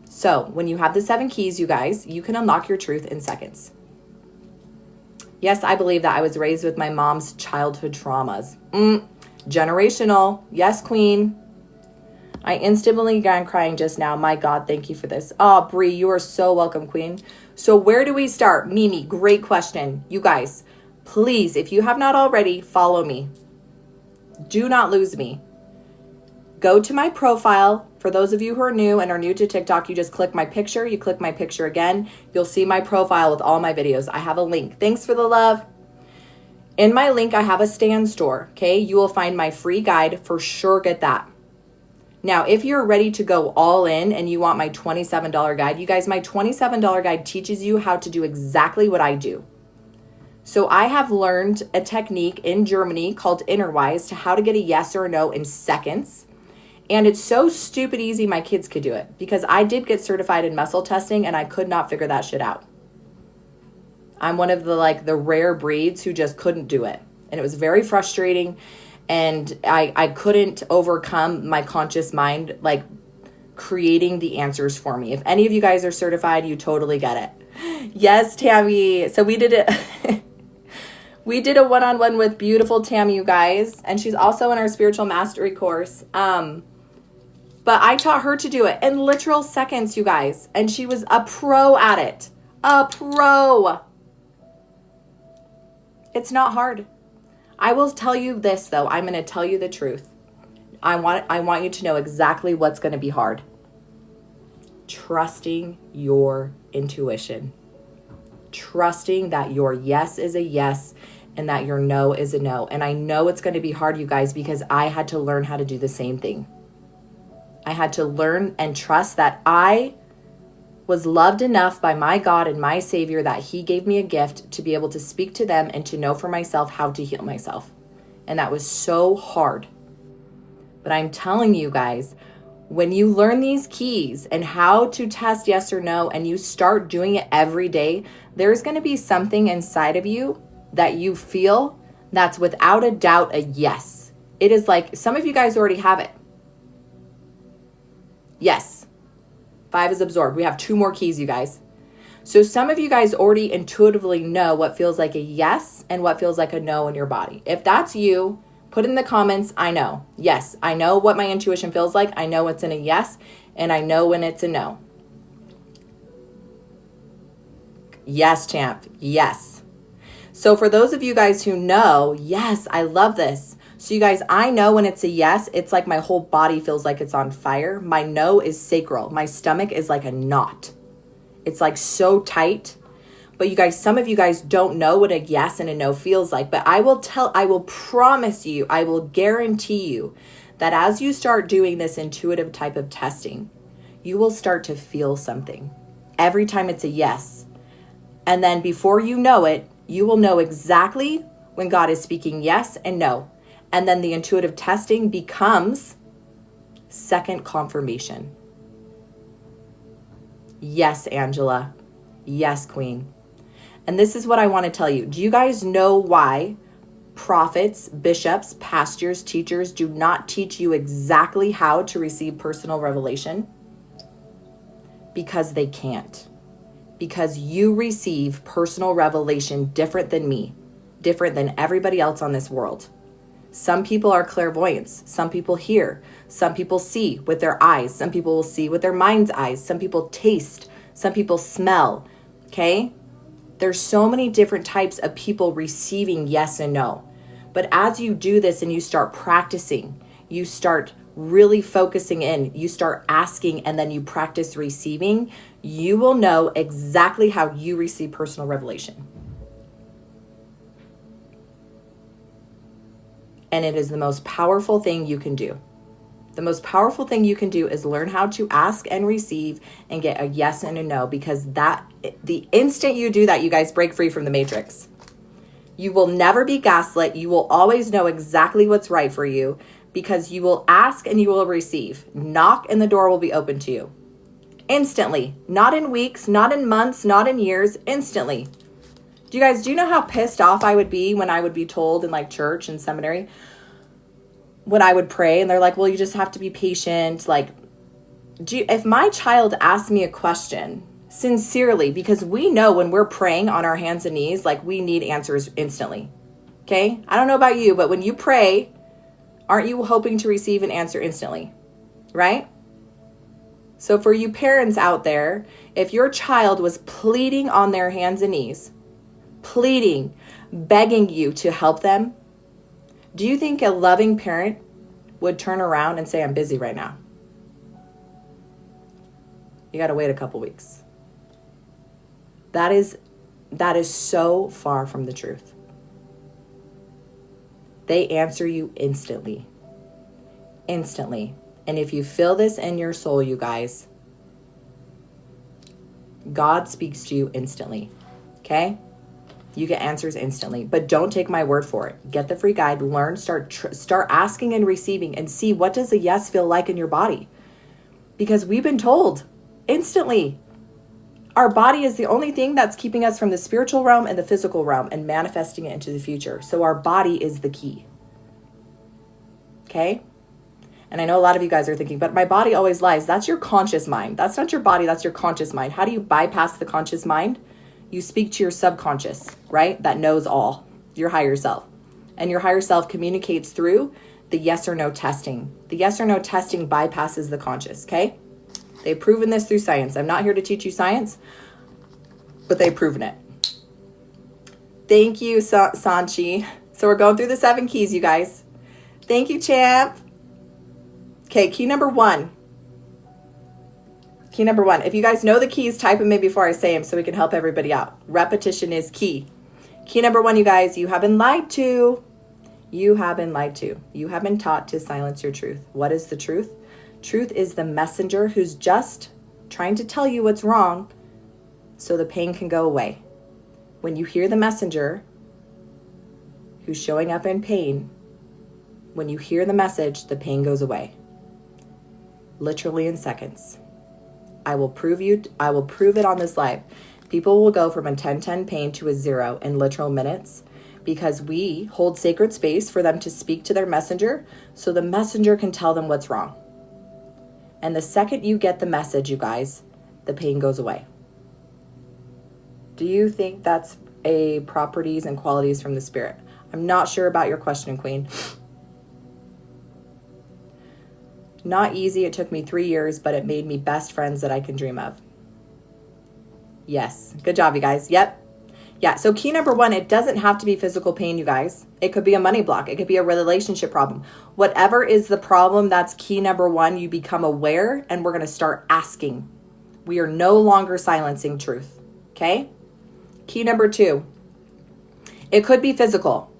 So when you have the 7 keys, you guys, you can unlock your truth in seconds. Yes, I believe that I was raised with my mom's childhood traumas. Generational. Yes, Queen. I instantly began crying just now. My God, thank you for this. Oh, Bree, you are so welcome, Queen. So where do we start? Mimi, great question. You guys, please, if you have not already, follow me. Do not lose me. Go to my profile. For those of you who are new and are new to TikTok, you just click my picture. You click my picture again. You'll see my profile with all my videos. I have a link. Thanks for the love. In my link, I have a stand store, okay? You will find my free guide. For sure, get that. Now, if you're ready to go all in and you want my $27 guide, you guys, my $27 guide teaches you how to do exactly what I do. So I have learned a technique in Germany called Innerwise to how to get a yes or a no in seconds. And it's so stupid easy my kids could do it because I did get certified in muscle testing and I could not figure that shit out. I'm one of the rare breeds who just couldn't do it. And it was very frustrating. And I couldn't overcome my conscious mind, creating the answers for me. If any of you guys are certified, you totally get it. Yes, Tammy. So we did it. We did a one-on-one with beautiful Tammy, you guys. And she's also in our spiritual mastery course. But But I taught her to do it in literal seconds, you guys. And she was a pro at it. A pro. It's not hard. I will tell you this, though. I'm going to tell you the truth. I want you to know exactly what's going to be hard. Trusting your intuition. Trusting that your yes is a yes and that your no is a no. And I know it's going to be hard, you guys, because I had to learn how to do the same thing. I had to learn and trust that I was loved enough by my God and my Savior that He gave me a gift to be able to speak to them and to know for myself how to heal myself. And that was so hard. But I'm telling you guys, when you learn these keys and how to test yes or no, and you start doing it every day, there's going to be something inside of you that you feel that's without a doubt a yes. It is like some of you guys already have it. Yes. 5 is absorbed. We have 2 more keys, you guys. So some of you guys already intuitively know what feels like a yes and what feels like a no in your body. If that's you, put in the comments, I know. Yes, I know what my intuition feels like. I know it's in a yes, and I know when it's a no. Yes, champ. Yes. So for those of you guys who know, yes, I love this. So you guys, I know when it's a yes, it's like my whole body feels like it's on fire. My no is sacral. My stomach is like a knot. It's like so tight. But you guys, some of you guys don't know what a yes and a no feels like. But I will promise you, I will guarantee you that as you start doing this intuitive type of testing, you will start to feel something every time it's a yes. And then before you know it, you will know exactly when God is speaking yes and no. And then the intuitive testing becomes second confirmation. Yes, Angela. Yes, Queen. And this is what I want to tell you. Do you guys know why prophets, bishops, pastors, teachers do not teach you exactly how to receive personal revelation? Because they can't. Because you receive personal revelation different than me, different than everybody else on this world. Some people are clairvoyants. Some people hear. Some people see with their eyes. Some people will see with their mind's eyes. Some people taste. Some people smell. Okay? There's so many different types of people receiving yes and no. But as you do this and you start practicing, you start really focusing in, you start asking, and then you practice receiving, you will know exactly how you receive personal revelation. And it is the most powerful thing you can do. The most powerful thing you can do is learn how to ask and receive and get a yes and a no, because the instant you do that, you guys break free from the matrix. You will never be gaslit. You will always know exactly what's right for you because you will ask and you will receive. Knock and the door will be open to you. Instantly. Not in weeks, not in months, not in years. Instantly. Do you know how pissed off I would be when I would be told in like church and seminary, when I would pray and they're like, well, you just have to be patient. Like, if my child asked me a question sincerely, because we know when we're praying on our hands and knees, like we need answers instantly. Okay. I don't know about you, but when you pray, aren't you hoping to receive an answer instantly? Right? So for you parents out there, if your child was pleading on their hands and knees, pleading, begging you to help them, do you think a loving parent would turn around and say, I'm busy right now? You got to wait a couple weeks. That is so far from the truth. They answer you instantly. Instantly. And if you feel this in your soul, you guys, God speaks to you instantly. Okay? You get answers instantly, but don't take my word for it. Get the free guide, learn, start asking and receiving, and see what does a yes feel like in your body. Because we've been told instantly, our body is the only thing that's keeping us from the spiritual realm and the physical realm and manifesting it into the future. So our body is the key. Okay? And I know a lot of you guys are thinking, but my body always lies. That's your conscious mind. That's not your body, that's your conscious mind. How do you bypass the conscious mind? You speak to your subconscious, right? That knows all, your higher self. And your higher self communicates through the yes or no testing. The yes or no testing bypasses the conscious, okay? They've proven this through science. I'm not here to teach you science, but they've proven it. Thank you, Sanchi. So we're going through the 7 keys, you guys. Thank you, champ. Okay, key number 1. Key number 1. If you guys know the keys, type them in before I say them so we can help everybody out. Repetition is key. Key number 1, you guys, you have been lied to. You have been lied to. You have been taught to silence your truth. What is the truth? Truth is the messenger who's just trying to tell you what's wrong so the pain can go away. When you hear the messenger who's showing up in pain, when you hear the message, the pain goes away. Literally in seconds. I will prove it on this live. People will go from a 10-10 pain to a 0 in literal minutes because we hold sacred space for them to speak to their messenger so the messenger can tell them what's wrong. And the second you get the message, you guys, the pain goes away. Do you think that's a properties and qualities from the spirit? I'm not sure about your question, Queen. Not easy. It took me 3 years, but it made me best friends that I can dream of. Yes. Good job, you guys. Yep. Yeah. So key number 1, it doesn't have to be physical pain, you guys. It could be a money block. It could be a relationship problem. Whatever is the problem, that's key number 1. You become aware and we're going to start asking. We are no longer silencing truth. Okay. Key number 2, it could be physical.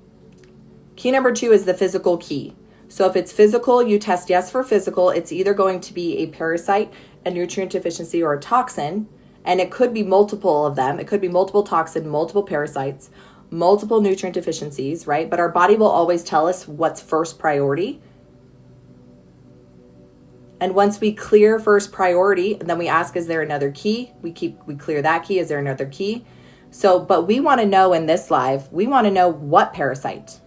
Key number 2 is the physical key. So if it's physical, you test yes for physical. It's either going to be a parasite, a nutrient deficiency, or a toxin. And it could be multiple of them. It could be multiple toxin, multiple parasites, multiple nutrient deficiencies, right? But our body will always tell us what's first priority. And once we clear first priority, and then we ask, is there another key? We clear that key. Is there another key? So, but we want to know in this live, we want to know what parasite,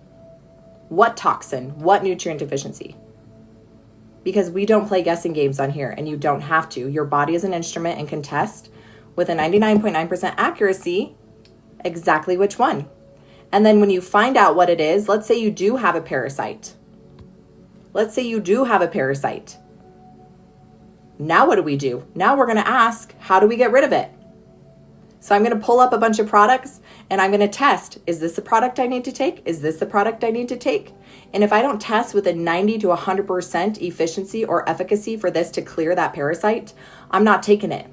what toxin, what nutrient deficiency. Because we don't play guessing games on here, and you don't have to. Your body is an instrument and can test with a 99.9% accuracy exactly which one. And then when you find out what it is, let's say you do have a parasite. Let's say you do have a parasite. Now what do? Now we're going to ask, how do we get rid of it? So I'm going to pull up a bunch of products and I'm going to test. Is this the product I need to take? Is this the product I need to take? And if I don't test with a 90 to 100% efficiency or efficacy for this to clear that parasite, I'm not taking it.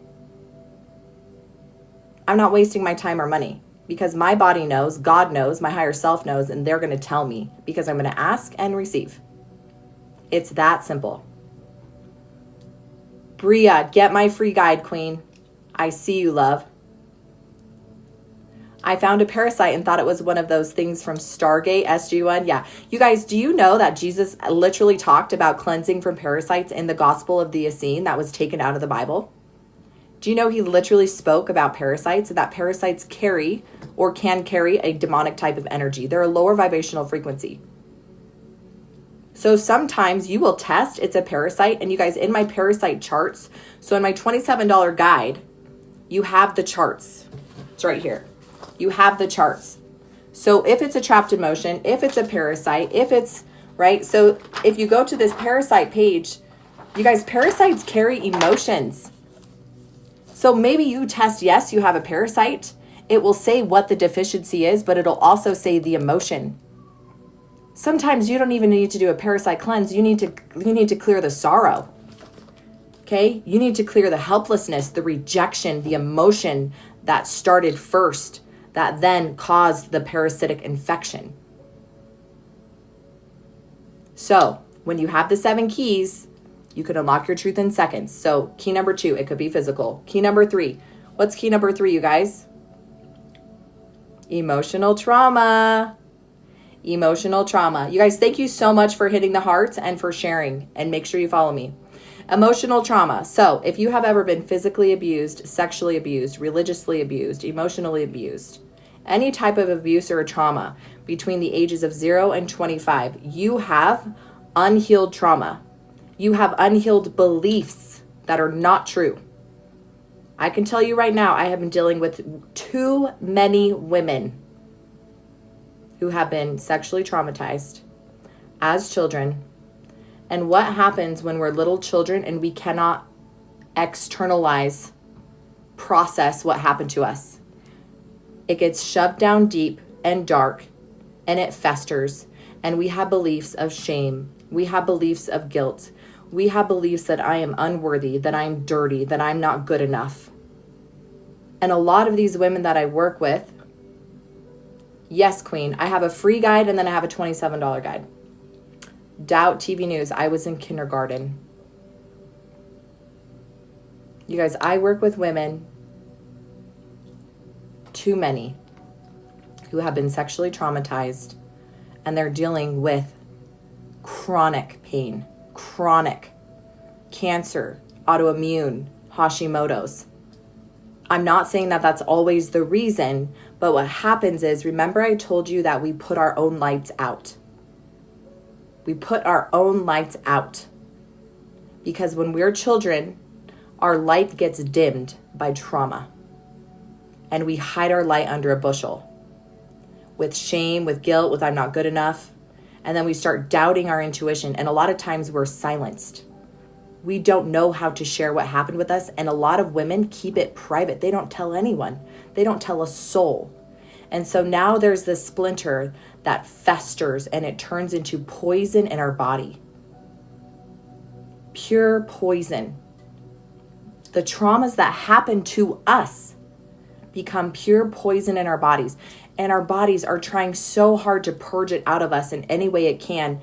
I'm not wasting my time or money because my body knows, God knows, my higher self knows, and they're going to tell me because I'm going to ask and receive. It's that simple. Bria, get my free guide, Queen. I see you, love. I found a parasite and thought it was one of those things from Stargate SG-1. Yeah. You guys, do you know that Jesus literally talked about cleansing from parasites in the Gospel of the Essene that was taken out of the Bible? Do you know he literally spoke about parasites and that parasites carry or can carry a demonic type of energy? They're a lower vibrational frequency. So sometimes you will test it's a parasite. And you guys, in my parasite charts, so in my $27 guide, you have the charts. It's right here. You have the charts. So if it's a trapped emotion, if it's a parasite, if it's, right? So if you go to this parasite page, you guys, parasites carry emotions. So maybe you test, yes, you have a parasite. It will say what the deficiency is, but it'll also say the emotion. Sometimes you don't even need to do a parasite cleanse. You need to clear the sorrow. Okay? You need to clear the helplessness, the rejection, the emotion that started first, that then caused the parasitic infection. So when you have the 7 keys, you can unlock your truth in seconds. So key number 2, it could be physical. Key number 3. What's key number 3, you guys? Emotional trauma. Emotional trauma. You guys, thank you so much for hitting the heart and for sharing. And make sure you follow me. Emotional trauma. So if you have ever been physically abused, sexually abused, religiously abused, emotionally abused, any type of abuse or trauma between the ages of 0 and 25, you have unhealed trauma. You have unhealed beliefs that are not true. I can tell you right now, I have been dealing with too many women who have been sexually traumatized, as children. And what happens when we're little children and we cannot externalize, process what happened to us? It gets shoved down deep and dark, and it festers. And we have beliefs of shame. We have beliefs of guilt. We have beliefs that I am unworthy, that I'm dirty, that I'm not good enough. And a lot of these women that I work with, yes, Queen, I have a free guide and then I have a $27 guide. Doubt TV News, I was in kindergarten. You guys, I work with women, too many, who have been sexually traumatized, and they're dealing with chronic pain, chronic cancer, autoimmune, Hashimoto's. I'm not saying that that's always the reason, but what happens is, remember I told you that we put our own lights out. We put our own lights out because when we're children, our light gets dimmed by trauma, and we hide our light under a bushel with shame, with guilt, with I'm not good enough. And then we start doubting our intuition. And a lot of times we're silenced. We don't know how to share what happened with us. And a lot of women keep it private. They don't tell anyone. They don't tell a soul. And so now there's this splinter that festers and it turns into poison in our body. Pure poison. The traumas that happen to us become pure poison in our bodies. And our bodies are trying so hard to purge it out of us in any way it can.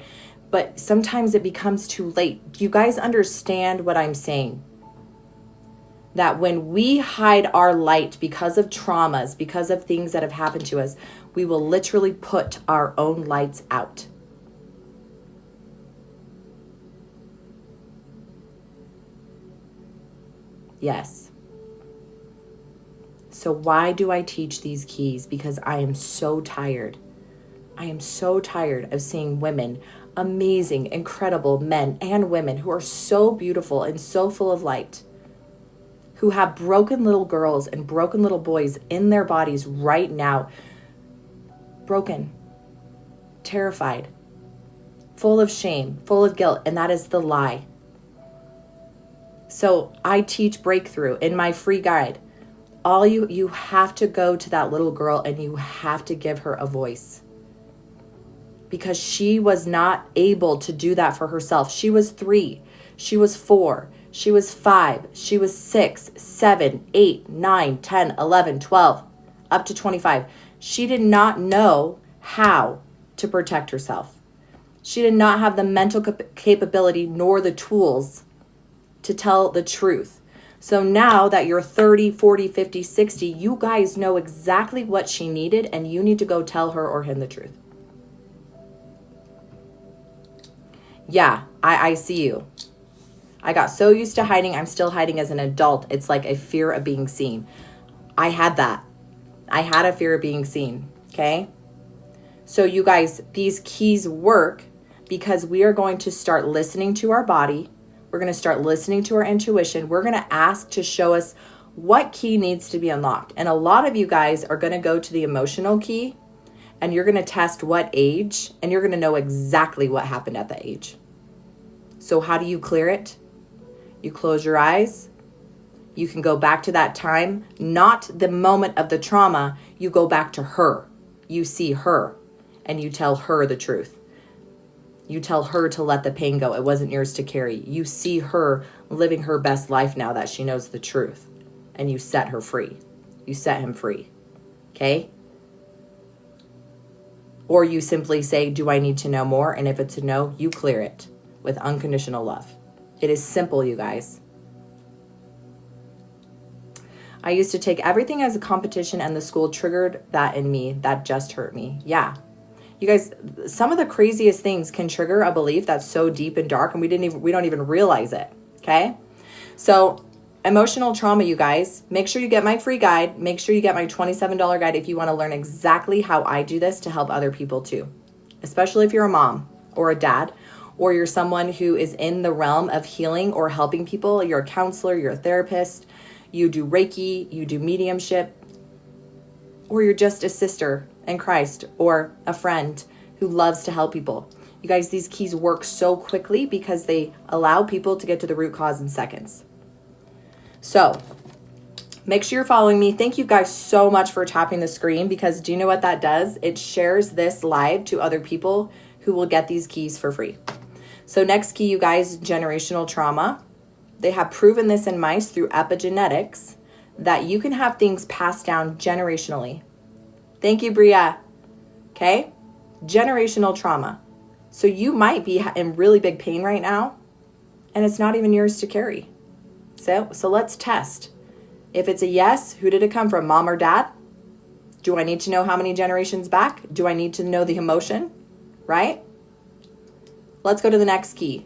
But sometimes it becomes too late. Do you guys understand what I'm saying? That when we hide our light because of traumas, because of things that have happened to us, we will literally put our own lights out. Yes. So why do I teach these keys? Because I am so tired. I am so tired of seeing women, amazing, incredible men and women who are so beautiful and so full of light, who have broken little girls and broken little boys in their bodies right now, broken, terrified, full of shame, full of guilt, and that is the lie. So I teach breakthrough in my free guide. All you have to go to that little girl and you have to give her a voice, because she was not able to do that for herself. She was 3, she was 4, she was 5, she was 6, 7, 8, 9, 10, 11, 12, up to 25. She did not know how to protect herself. She did not have the mental capability nor the tools to tell the truth. So now that you're 30, 40, 50, 60, you guys know exactly what she needed, and you need to go tell her or him the truth. Yeah, I see you. I got so used to hiding. I'm still hiding as an adult. It's like a fear of being seen. I had that. I had a fear of being seen. Okay. So you guys, these keys work because we are going to start listening to our body. We're going to start listening to our intuition. We're going to ask to show us what key needs to be unlocked. And a lot of you guys are going to go to the emotional key, and you're going to test what age, and you're going to know exactly what happened at that age. So how do you clear it? You close your eyes. You can go back to that time, not the moment of the trauma. You go back to her. You see her, and you tell her the truth. You tell her to let the pain go. It wasn't yours to carry. You see her living her best life now that she knows the truth, and you set her free. You set him free. Okay? Or you simply say, do I need to know more? And if it's a no, you clear it with unconditional love. It is simple, you guys. I used to take everything as a competition, and the school triggered that in me. That just hurt me. Yeah. You guys, some of the craziest things can trigger a belief that's so deep and dark, and we don't even realize it. Okay? So emotional trauma, you guys, make sure you get my free guide. Make sure you get my $27 guide if you want to learn exactly how I do this to help other people too. Especially if you're a mom or a dad, or you're someone who is in the realm of healing or helping people. You're a counselor, you're a therapist, you do Reiki, you do mediumship, or you're just a sister in Christ or a friend who loves to help people. You guys, these keys work so quickly because they allow people to get to the root cause in seconds. So make sure you're following me. Thank you guys so much for tapping the screen, because do you know what that does? It shares this live to other people who will get these keys for free. So next key, you guys, generational trauma. They have proven this in mice through epigenetics that you can have things passed down generationally. Thank you, Bria. Okay? Generational trauma. So you might be in really big pain right now, and it's not even yours to carry. So let's test. If it's a yes, who did it come from, mom or dad? Do I need to know how many generations back? Do I need to know the emotion? Right? Let's go to the next key.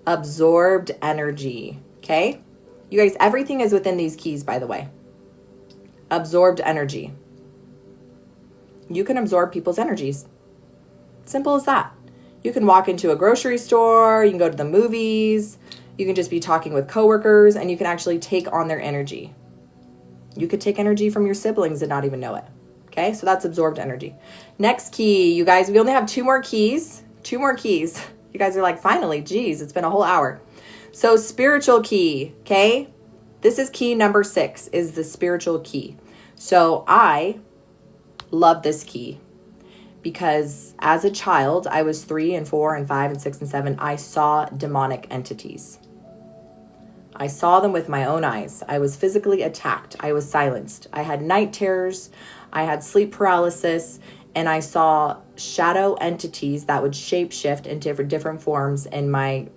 Absorbed energy. Okay? You guys, everything is within these keys, by the way. Absorbed energy. You can absorb people's energies. Simple as that. You can walk into a grocery store, you can go to the movies, you can just be talking with coworkers, and you can actually take on their energy. You could take energy from your siblings and not even know it. Okay, so that's absorbed energy. Next key, you guys, we only have 2 more keys. 2 more keys. You guys are like, finally, geez, it's been a whole hour. So spiritual key, okay? This is key number 6, is the spiritual key. So I love this key because as a child, I was 3 and 4 and 5 and 6 and 7. I saw demonic entities. I saw them with my own eyes. I was physically attacked. I was silenced. I had night terrors. I had sleep paralysis. And I saw shadow entities that would shapeshift into different forms in my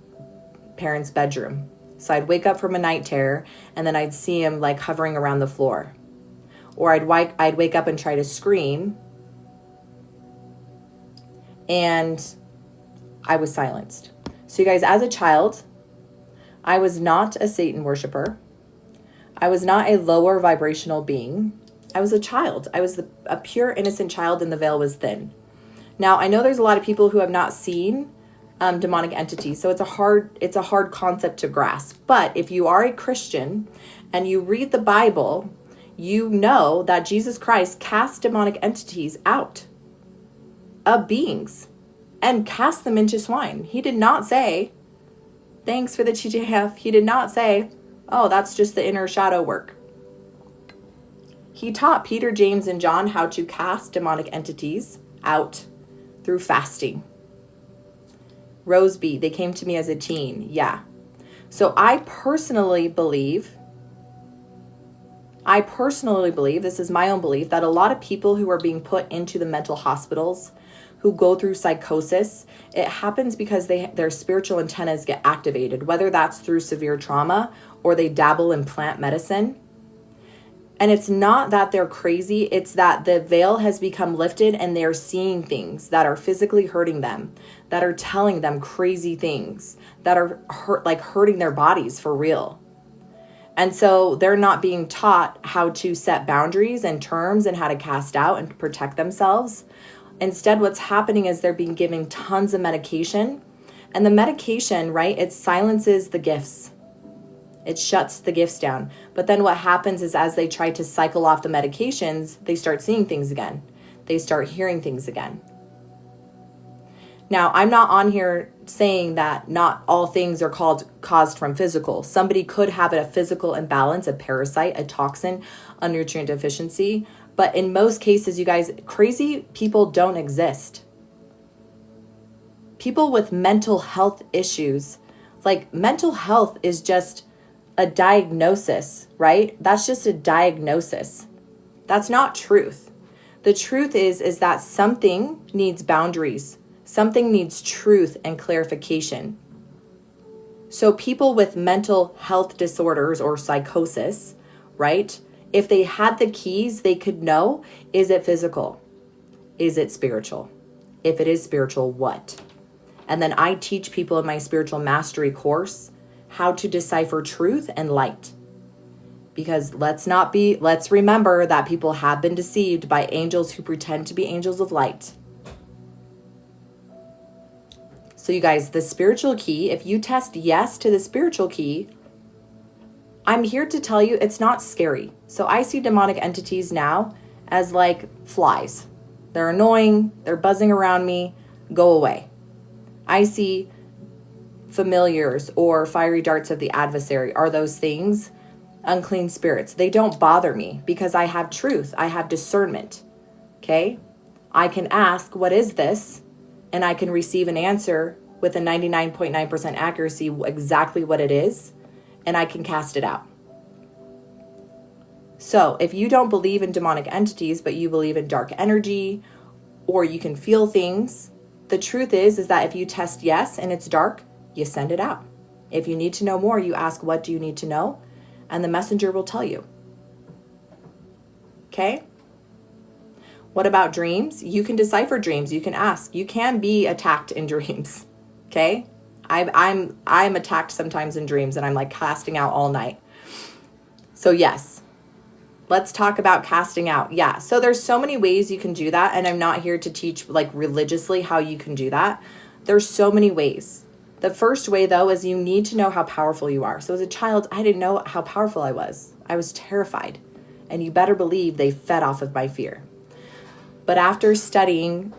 parents' bedroom. So I'd wake up from a night terror, and then I'd see him like hovering around the floor. Or I'd wake up and try to scream, and I was silenced. So you guys, as a child, I was not a Satan worshiper. I was not a lower vibrational being. I was a child. I was a pure, innocent child, and the veil was thin. Now, I know there's a lot of people who have not seen demonic entities, so it's a hard concept to grasp. But if you are a Christian and you read the Bible, you know that Jesus Christ cast demonic entities out of beings and cast them into swine. He did not say, thanks for the TJF. He did not say, oh, that's just the inner shadow work. He taught Peter, James, and John how to cast demonic entities out through fasting. Rose B, they came to me as a teen. Yeah. So I personally believe, this is my own belief, that a lot of people who are being put into the mental hospitals, who go through psychosis, it happens because their spiritual antennas get activated, whether that's through severe trauma or they dabble in plant medicine. And it's not that they're crazy, it's that the veil has become lifted and they're seeing things that are physically hurting them, that are telling them crazy things, that are hurting their bodies for real. And so they're not being taught how to set boundaries and terms and how to cast out and protect themselves. Instead, what's happening is they're being given tons of medication. And the medication, right, it silences the gifts. It shuts the gifts down. But then what happens is as they try to cycle off the medications, they start seeing things again. They start hearing things again. Now, I'm not on here saying that not all things are caused from physical. Somebody could have a physical imbalance, a parasite, a toxin, a nutrient deficiency. But in most cases, you guys, crazy people don't exist. People with mental health issues, like mental health is just a diagnosis, right? That's just a diagnosis. That's not truth. The truth is that something needs boundaries. Something needs truth and clarification. So people with mental health disorders or psychosis, right? If they had the keys, they could know, is it physical? Is it spiritual? If it is spiritual, what? And then I teach people in my spiritual mastery course how to decipher truth and light. Because let's remember that people have been deceived by angels who pretend to be angels of light. So you guys, the spiritual key, if you test yes to the spiritual key, I'm here to tell you it's not scary. So I see demonic entities now as like flies. They're annoying, they're buzzing around me, go away. I see familiars or fiery darts of the adversary. Are those things unclean spirits? They don't bother me because I have truth. I have discernment. Okay? I can ask, what is this? And I can receive an answer with a 99.9% accuracy exactly what it is, and I can cast it out. So if you don't believe in demonic entities, but you believe in dark energy, or you can feel things, the truth is that if you test yes and it's dark, you send it out. If you need to know more, you ask, what do you need to know? And the messenger will tell you. Okay? What about dreams? You can decipher dreams. You can ask. You can be attacked in dreams. Okay? I'm attacked sometimes in dreams, and I'm like casting out all night. So yes, let's talk about casting out. Yeah. So there's so many ways you can do that. And I'm not here to teach like religiously how you can do that. There's so many ways. The first way though, is you need to know how powerful you are. So as a child, I didn't know how powerful I was. I was terrified, and you better believe they fed off of my fear. But after studying,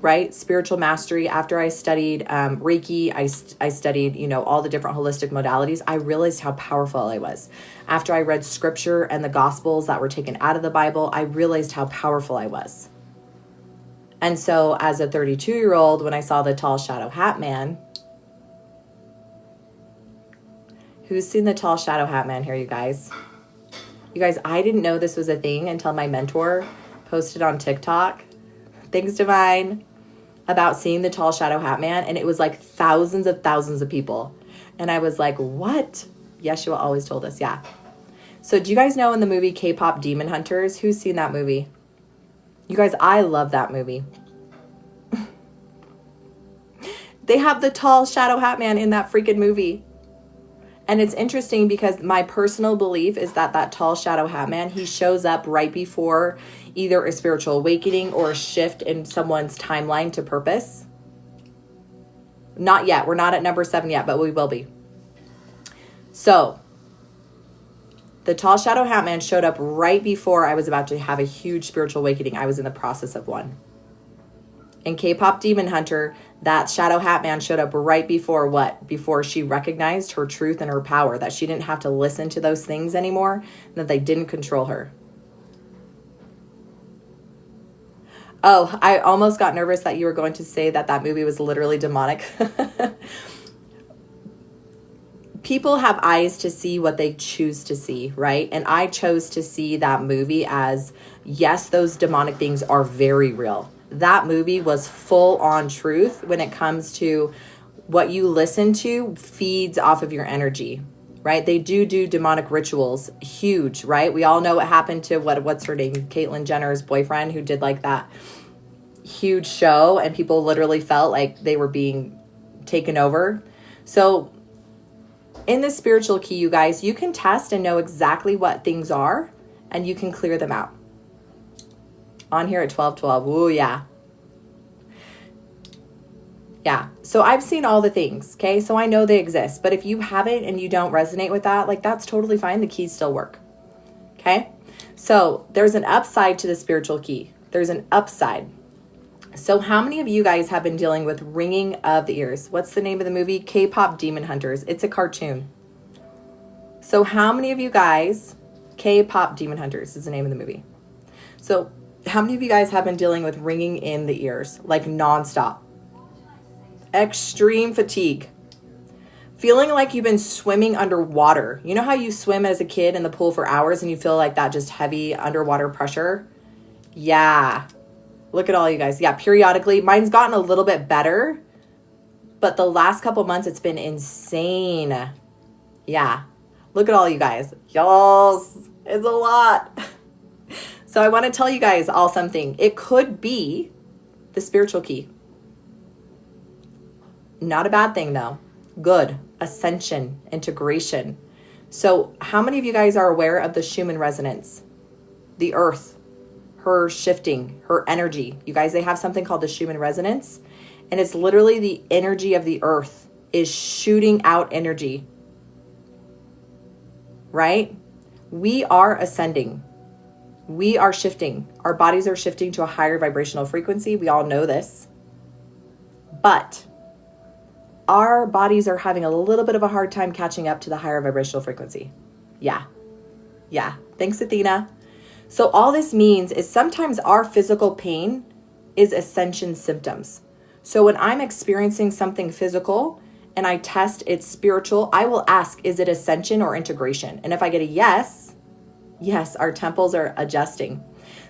right, spiritual mastery, after I studied Reiki, I studied, all the different holistic modalities, I realized how powerful I was. After I read scripture and the gospels that were taken out of the Bible, I realized how powerful I was. And so as a 32-year-old, when I saw the tall shadow hat man, who's seen the tall shadow hat man here, you guys? You guys, I didn't know this was a thing until my mentor posted on TikTok, thanks to mine, about seeing the tall shadow hat man, and it was like thousands of people. And I was like, what? Yeshua always told us, yeah. So do you guys know in the movie K-pop Demon Hunters, who's seen that movie? You guys, I love that movie. They have the tall shadow hat man in that freaking movie. And it's interesting because my personal belief is that tall shadow hat man, he shows up right before either a spiritual awakening or a shift in someone's timeline to purpose. Not yet. We're not at number 7 yet, but we will be. So the tall shadow hat man showed up right before I was about to have a huge spiritual awakening. I was in the process of one. In K-pop Demon Hunter, that shadow hat man showed up right before what? Before she recognized her truth and her power, that she didn't have to listen to those things anymore, that they didn't control her. Oh, I almost got nervous that you were going to say that movie was literally demonic. People have eyes to see what they choose to see, right? And I chose to see that movie as, yes, those demonic things are very real. That movie was full on truth when it comes to what you listen to feeds off of your energy, right? They do demonic rituals, huge, right? We all know what happened to what's her name? Caitlyn Jenner's boyfriend, who did like that huge show, and people literally felt like they were being taken over. So in the spiritual key, you guys, you can test and know exactly what things are, and you can clear them out. On here at 12:12. Ooh, yeah. Yeah. So I've seen all the things, okay? So I know they exist. But if you haven't and you don't resonate with that, like that's totally fine. The keys still work. Okay? So there's an upside to the spiritual key. There's an upside. So how many of you guys have been dealing with ringing of the ears? What's the name of the movie? K-pop Demon Hunters. It's a cartoon. So how many of you guys, K-pop Demon Hunters is the name of the movie. So how many of you guys have been dealing with ringing in the ears, like nonstop? Extreme fatigue. Feeling like you've been swimming underwater. You know how you swim as a kid in the pool for hours and you feel like that just heavy underwater pressure? Yeah. Look at all you guys. Yeah, periodically. Mine's gotten a little bit better, but the last couple months it's been insane. Yeah. Look at all you guys. Y'all, it's a lot. So I want to tell you guys all something. It could be the spiritual key. Not a bad thing though. Good. Ascension. Integration. So how many of you guys are aware of the Schumann resonance? The earth. Her shifting. Her energy. You guys, they have something called the Schumann resonance. And it's literally the energy of the earth is shooting out energy. Right? We are ascending. We are shifting. Our bodies are shifting to a higher vibrational frequency. We all know this. But our bodies are having a little bit of a hard time catching up to the higher vibrational frequency. Yeah. Thanks, Athena. So all this means is sometimes our physical pain is ascension symptoms. So when I'm experiencing something physical and I test it's spiritual, I will ask, is it ascension or integration? And if I get a yes, our temples are adjusting.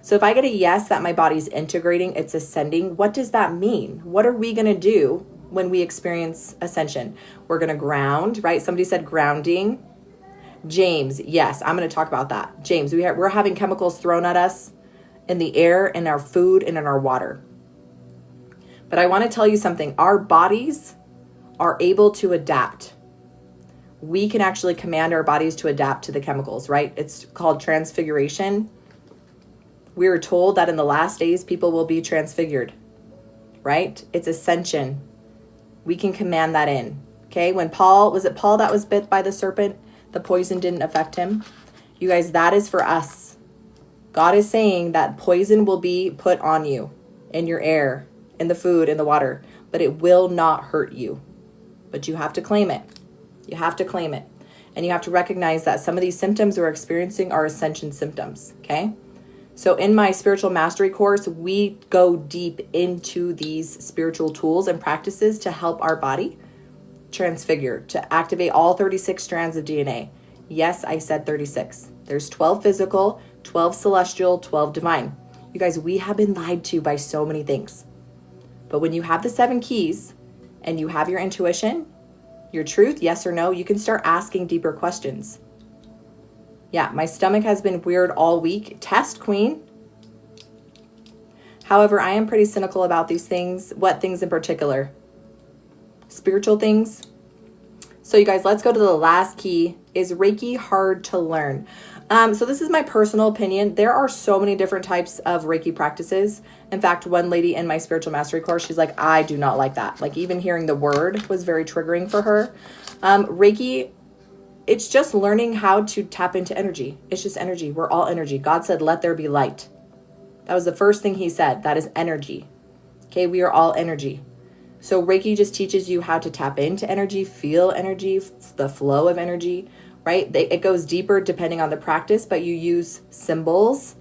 So if I get a yes that my body's integrating, it's ascending, what does that mean? What are we going to do when we experience ascension? We're going to ground, right? Somebody said grounding. James, yes, I'm going to talk about that. James, we're having chemicals thrown at us in the air, in our food, and in our water. But I want to tell you something. Our bodies are able to adapt. We can actually command our bodies to adapt to the chemicals, right? It's called transfiguration. We are told that in the last days, people will be transfigured, right? It's ascension. We can command that in, okay? When was it Paul that was bit by the serpent? The poison didn't affect him. You guys, that is for us. God is saying that poison will be put on you, in your air, in the food, in the water, but it will not hurt you. But you have to claim it. You have to claim it. And you have to recognize that some of these symptoms we're experiencing are ascension symptoms, okay? So in my spiritual mastery course, we go deep into these spiritual tools and practices to help our body transfigure, to activate all 36 strands of DNA. Yes, I said 36. There's 12 physical, 12 celestial, 12 divine. You guys, we have been lied to by so many things. But when you have the 7 keys and you have your intuition, your truth, yes or no, you can start asking deeper questions. Yeah, my stomach has been weird all week. Test, Queen. However, I am pretty cynical about these things. What things in particular? Spiritual things. So you guys, let's go to the last key. Is Reiki hard to learn? So this is my personal opinion. There are so many different types of Reiki practices. In fact, one lady in my spiritual mastery course, she's like, I do not like that. Like even hearing the word was very triggering for her. Reiki, it's just learning how to tap into energy. It's just energy. We're all energy. God said, let there be light. That was the first thing he said. That is energy. Okay, we are all energy. So Reiki just teaches you how to tap into energy, feel energy, the flow of energy, right? It goes deeper depending on the practice, but you use symbols,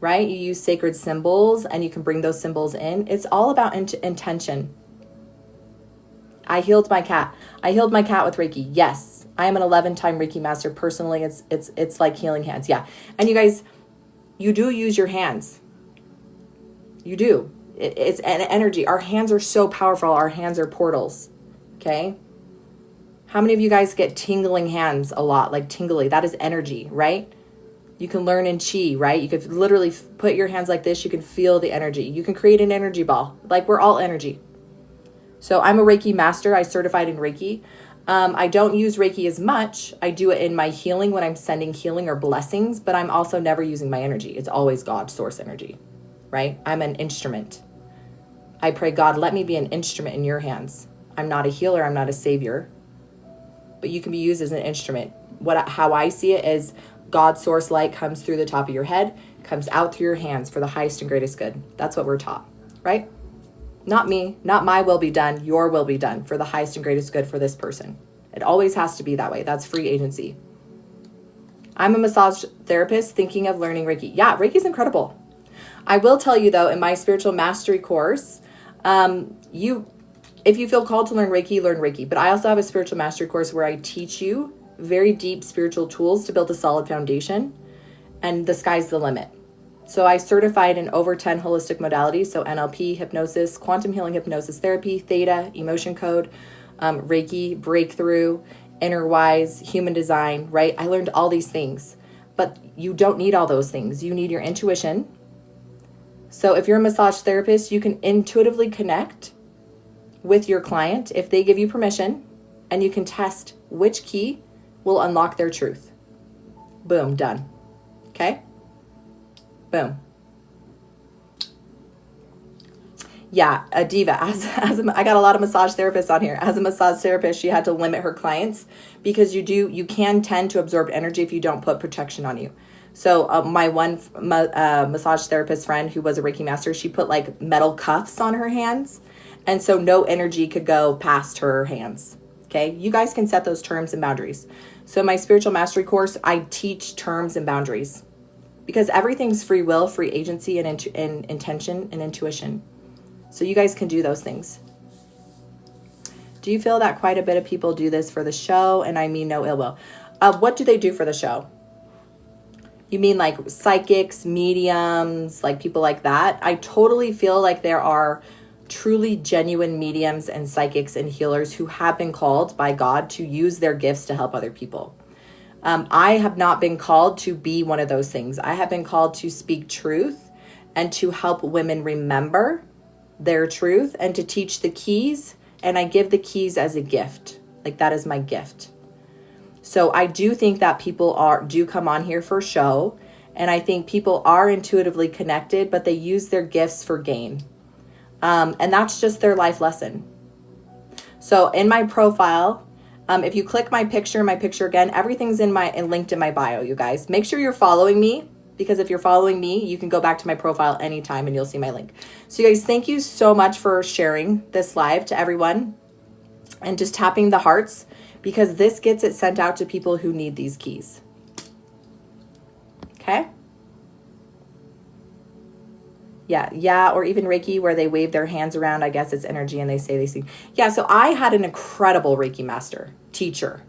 right? You use sacred symbols and you can bring those symbols in. It's all about intention. I healed my cat. I healed my cat with Reiki. Yes, I am an 11-time Reiki master. Personally, it's like healing hands. Yeah. And you guys, you do use your hands. You do. It's an energy. Our hands are so powerful. Our hands are portals. Okay. How many of you guys get tingling hands a lot? Like tingly. That is energy, right? You can learn in chi, right? You could literally put your hands like this. You can feel the energy. You can create an energy ball. Like we're all energy. So I'm a Reiki master. I certified in Reiki. I don't use Reiki as much. I do it in my healing when I'm sending healing or blessings, but I'm also never using my energy. It's always God, source energy, right? I'm an instrument. I pray, God, let me be an instrument in your hands. I'm not a healer. I'm not a savior, but you can be used as an instrument. How I see it is God's source light comes through the top of your head, comes out through your hands for the highest and greatest good. That's what we're taught, right? Not me, not my will be done, your will be done for the highest and greatest good for this person. It always has to be that way. That's free agency. I'm a massage therapist thinking of learning Reiki. Yeah, Reiki is incredible. I will tell you though, in my spiritual mastery course, if you feel called to learn Reiki. But I also have a spiritual mastery course where I teach you very deep spiritual tools to build a solid foundation, and the sky's the limit. So I certified in over 10 holistic modalities. So NLP, hypnosis, quantum healing hypnosis therapy, theta, emotion code, Reiki, breakthrough, inner wise, human design, right? I learned all these things, but you don't need all those things. You need your intuition. So if you're a massage therapist, you can intuitively connect with your client if they give you permission, and you can test which key will unlock their truth. Boom, done. Okay? Boom. Yeah, a diva. I got a lot of massage therapists on here. As a massage therapist, she had to limit her clients because you can tend to absorb energy if you don't put protection on you. So my one massage therapist friend who was a Reiki master, she put like metal cuffs on her hands. And so no energy could go past her hands. Okay, you guys can set those terms and boundaries. So my spiritual mastery course, I teach terms and boundaries because everything's free will, free agency, and intention and intuition. So you guys can do those things. Do you feel that quite a bit of people do this for the show? And I mean no ill will. What do they do for the show? You mean like psychics, mediums, like people like that? I totally feel like there are truly genuine mediums and psychics and healers who have been called by God to use their gifts to help other people. I have not been called to be one of those things. I have been called to speak truth and to help women remember their truth and to teach the keys. And I give the keys as a gift. Like that is my gift. So I do think that people do come on here for show. And I think people are intuitively connected, but they use their gifts for gain. And that's just their life lesson. So in my profile, if you click my picture again, everything's linked in my bio, you guys. Make sure you're following me, because if you're following me, you can go back to my profile anytime and you'll see my link. So you guys, thank you so much for sharing this live to everyone and just tapping the hearts, because this gets it sent out to people who need these keys. Okay? Yeah, or even Reiki where they wave their hands around. I guess it's energy and they say they see. Yeah, so I had an incredible Reiki master, teacher.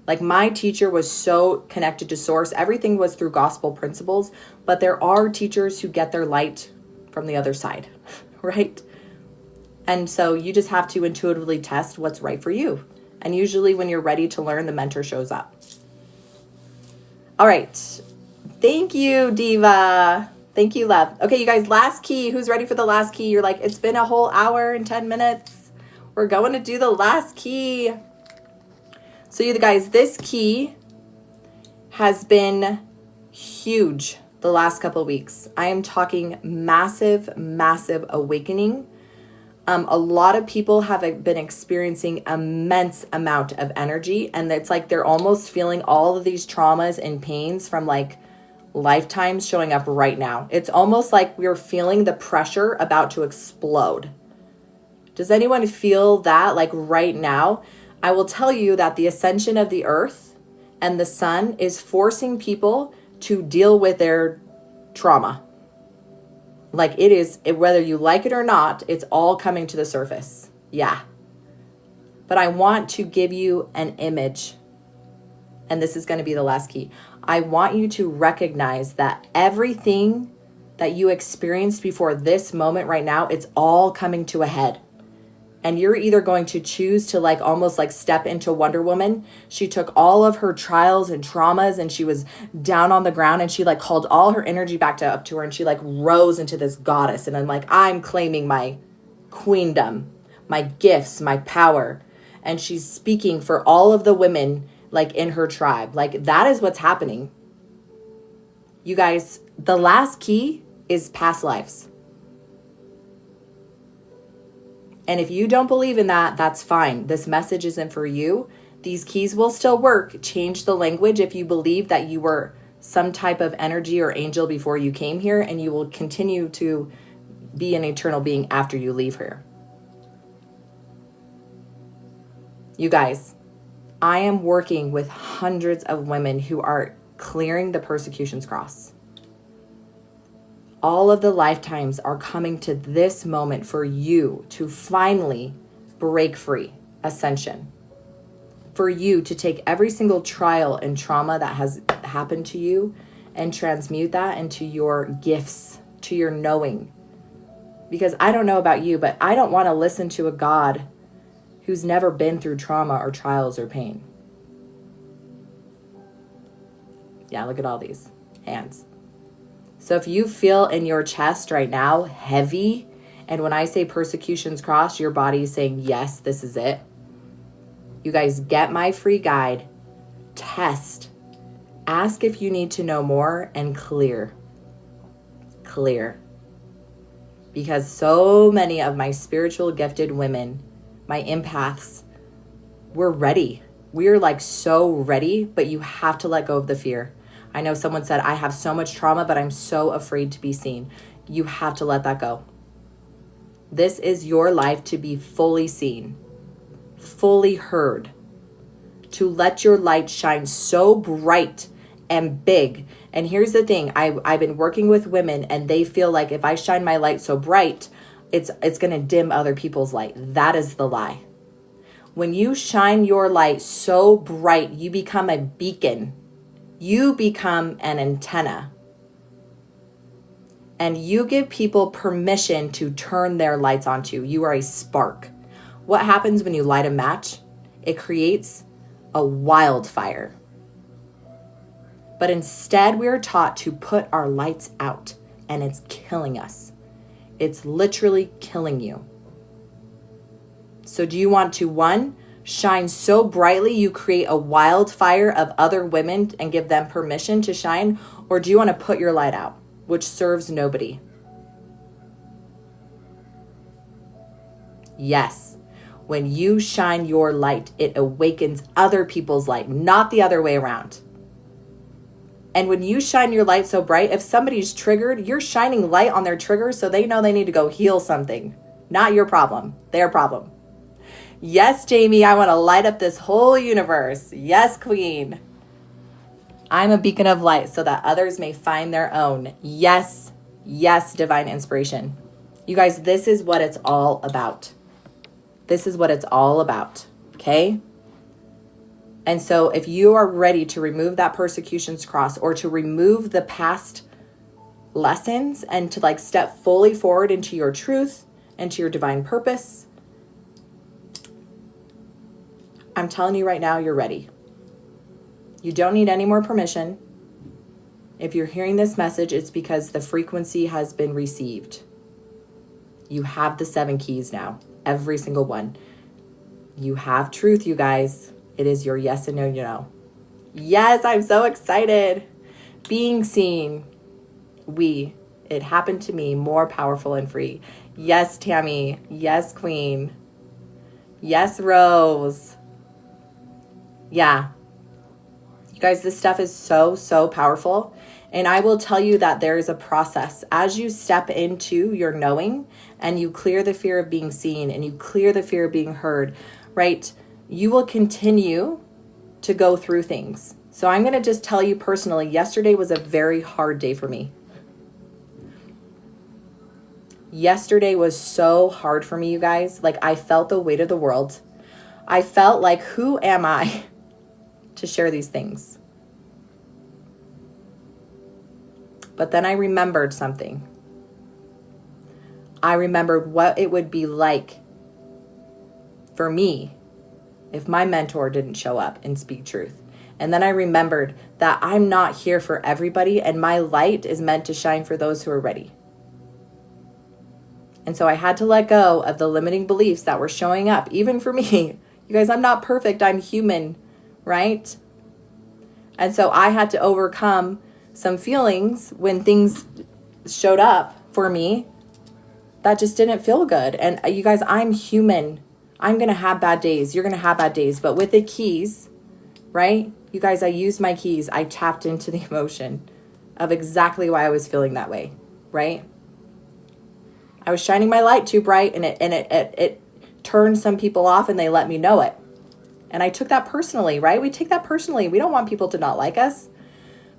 Like my teacher was so connected to source. Everything was through gospel principles, but there are teachers who get their light from the other side, right? And so you just have to intuitively test what's right for you. And usually when you're ready to learn, the mentor shows up. All right. Thank you, Diva. Thank you, love. Okay, you guys, last key. Who's ready for the last key? You're like, it's been a whole hour and 10 minutes. We're going to do the last key. So you guys, this key has been huge the last couple of weeks. I am talking massive, massive awakening. A lot of people have been experiencing immense amount of energy, and it's like they're almost feeling all of these traumas and pains from like lifetimes showing up right now. It's almost like we're feeling the pressure about to explode. Does anyone feel that like right now? I will tell you that the ascension of the earth and the sun is forcing people to deal with their trauma. Like it is, whether you like it or not, it's all coming to the surface. Yeah. But I want to give you an image, and this is going to be the last key. I want you to recognize that everything that you experienced before this moment right now, it's all coming to a head. And you're either going to choose to like almost like step into Wonder Woman. She took all of her trials and traumas and she was down on the ground and she like called all her energy back up to her and she like rose into this goddess. And I'm like, I'm claiming my queendom, my gifts, my power. And she's speaking for all of the women like in her tribe. Like that is what's happening. You guys, the last key is past lives. And if you don't believe in that, that's fine. This message isn't for you. These keys will still work. Change the language if you believe that you were some type of energy or angel before you came here, and you will continue to be an eternal being after you leave here. You guys, I am working with hundreds of women who are clearing the persecution's cross. All of the lifetimes are coming to this moment for you to finally break free, ascension. For you to take every single trial and trauma that has happened to you and transmute that into your gifts, to your knowing. Because I don't know about you, but I don't want to listen to a God who's never been through trauma or trials or pain. Yeah, look at all these hands. So if you feel in your chest right now heavy, and when I say persecution's cross, your body is saying, yes, this is it. You guys, get my free guide, test, ask if you need to know more, and clear. Clear. Because so many of my spiritual gifted women, my empaths, we're ready. We're like so ready, but you have to let go of the fear. I know someone said, I have so much trauma, but I'm so afraid to be seen. You have to let that go. This is your life to be fully seen, fully heard, to let your light shine so bright and big. And here's the thing, I've been working with women and they feel like if I shine my light so bright, it's going to dim other people's light. That is the lie. When you shine your light so bright, you become a beacon. You become an antenna. And you give people permission to turn their lights onto you. You are a spark. What happens when you light a match? It creates a wildfire. But instead, we are taught to put our lights out, and it's killing us. It's literally killing you. So do you want to, one, shine so brightly you create a wildfire of other women and give them permission to shine? Or do you want to put your light out, which serves nobody? Yes. When you shine your light, it awakens other people's light, not the other way around. And when you shine your light so bright, if somebody's triggered, you're shining light on their trigger so they know they need to go heal something. Not your problem, their problem. Yes, Jamie, I want to light up this whole universe. Yes, Queen. I'm a beacon of light so that others may find their own. Yes, yes, divine inspiration. You guys, this is what it's all about. This is what it's all about, okay? And so if you are ready to remove that persecution's cross or to remove the past lessons and to like step fully forward into your truth, into your divine purpose, I'm telling you right now, you're ready. You don't need any more permission. If you're hearing this message, it's because the frequency has been received. You have the 7 keys now, every single one. You have truth, you guys. It is your yes and no, you know. Yes, I'm so excited. Being seen. It happened to me, more powerful and free. Yes, Tammy. Yes, Queen. Yes, Rose. Yeah. You guys, this stuff is so, so powerful. And I will tell you that there is a process. As you step into your knowing and you clear the fear of being seen and you clear the fear of being heard, right? You will continue to go through things. So I'm going to just tell you personally, yesterday was a very hard day for me. Yesterday was so hard for me, you guys. Like I felt the weight of the world. I felt like, who am I to share these things? But then I remembered something. I remembered what it would be like for me if my mentor didn't show up and speak truth. And then I remembered that I'm not here for everybody and my light is meant to shine for those who are ready. And so I had to let go of the limiting beliefs that were showing up, even for me. You guys, I'm not perfect. I'm human, right? And so I had to overcome some feelings when things showed up for me that just didn't feel good. And you guys, I'm human. I'm going to have bad days. You're going to have bad days. But with the keys, right? You guys, I used my keys. I tapped into the emotion of exactly why I was feeling that way, right? I was shining my light too bright and it turned some people off and they let me know it. And I took that personally, right? We take that personally. We don't want people to not like us.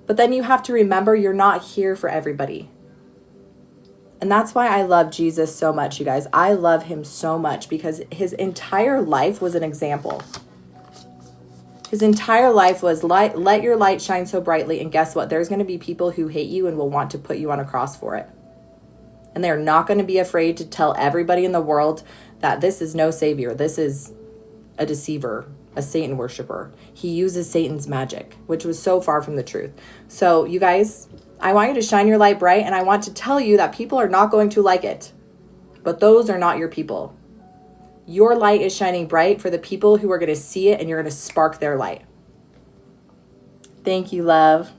But then you have to remember you're not here for everybody. And that's why I love Jesus so much, you guys. I love him so much because his entire life was an example. His entire life was let your light shine so brightly. And guess what? There's going to be people who hate you and will want to put you on a cross for it. And they're not going to be afraid to tell everybody in the world that this is no savior. This is a deceiver, a Satan worshiper. He uses Satan's magic, which was so far from the truth. So you guys, I want you to shine your light bright, and I want to tell you that people are not going to like it, but those are not your people. Your light is shining bright for the people who are going to see it, and you're going to spark their light. Thank you, love.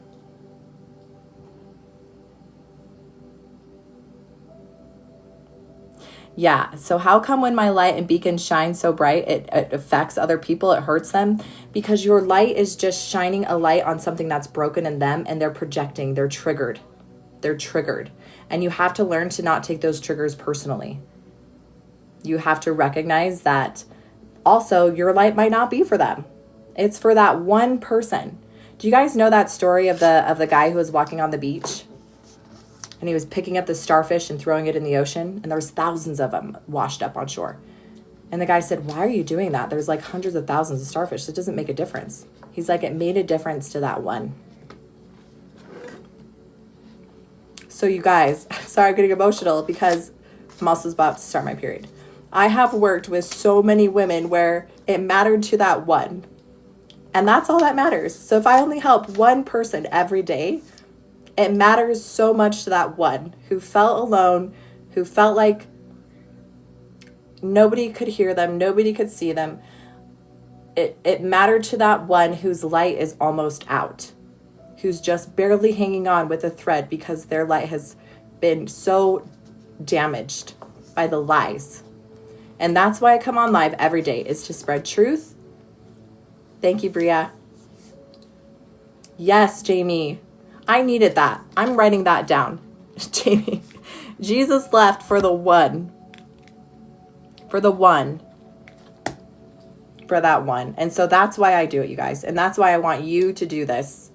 Yeah, so how come when my light and beacon shine so bright, it affects other people, it hurts them? Because your light is just shining a light on something that's broken in them and they're projecting, they're triggered. They're triggered. And you have to learn to not take those triggers personally. You have to recognize that also your light might not be for them. It's for that one person. Do you guys know that story of the guy who was walking on the beach? And he was picking up the starfish and throwing it in the ocean. And there was thousands of them washed up on shore. And the guy said, why are you doing that? There's like hundreds of thousands of starfish. It doesn't make a difference. He's like, it made a difference to that one. So you guys, sorry, I'm getting emotional because I'm also about to start my period. I have worked with so many women where it mattered to that one. And that's all that matters. So if I only help one person every day, it matters so much to that one who felt alone, who felt like nobody could hear them, nobody could see them. It mattered to that one whose light is almost out, who's just barely hanging on with a thread because their light has been so damaged by the lies. And that's why I come on live every day, is to spread truth. Thank you, Bria. Yes, Jamie. I needed that. I'm writing that down. Jamie. Jesus left for the one. For the one. For that one. And so that's why I do it, you guys. And that's why I want you to do this.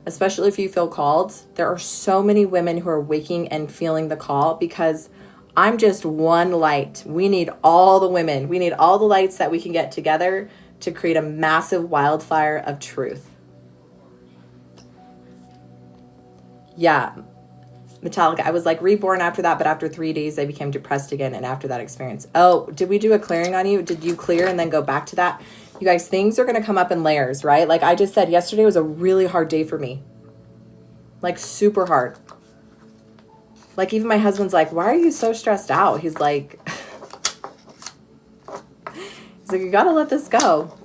Especially if you feel called. There are so many women who are waking and feeling the call, because I'm just one light. We need all the women. We need all the lights that we can get together to create a massive wildfire of truth. Yeah, Metallica. I was like reborn after that, but after 3 days, I became depressed again. And after that experience, oh, did we do a clearing on you? Did you clear and then go back to that? You guys, things are going to come up in layers, right? Like I just said, yesterday was a really hard day for me. Like super hard. Like even my husband's like, why are you so stressed out? He's like, you got to let this go.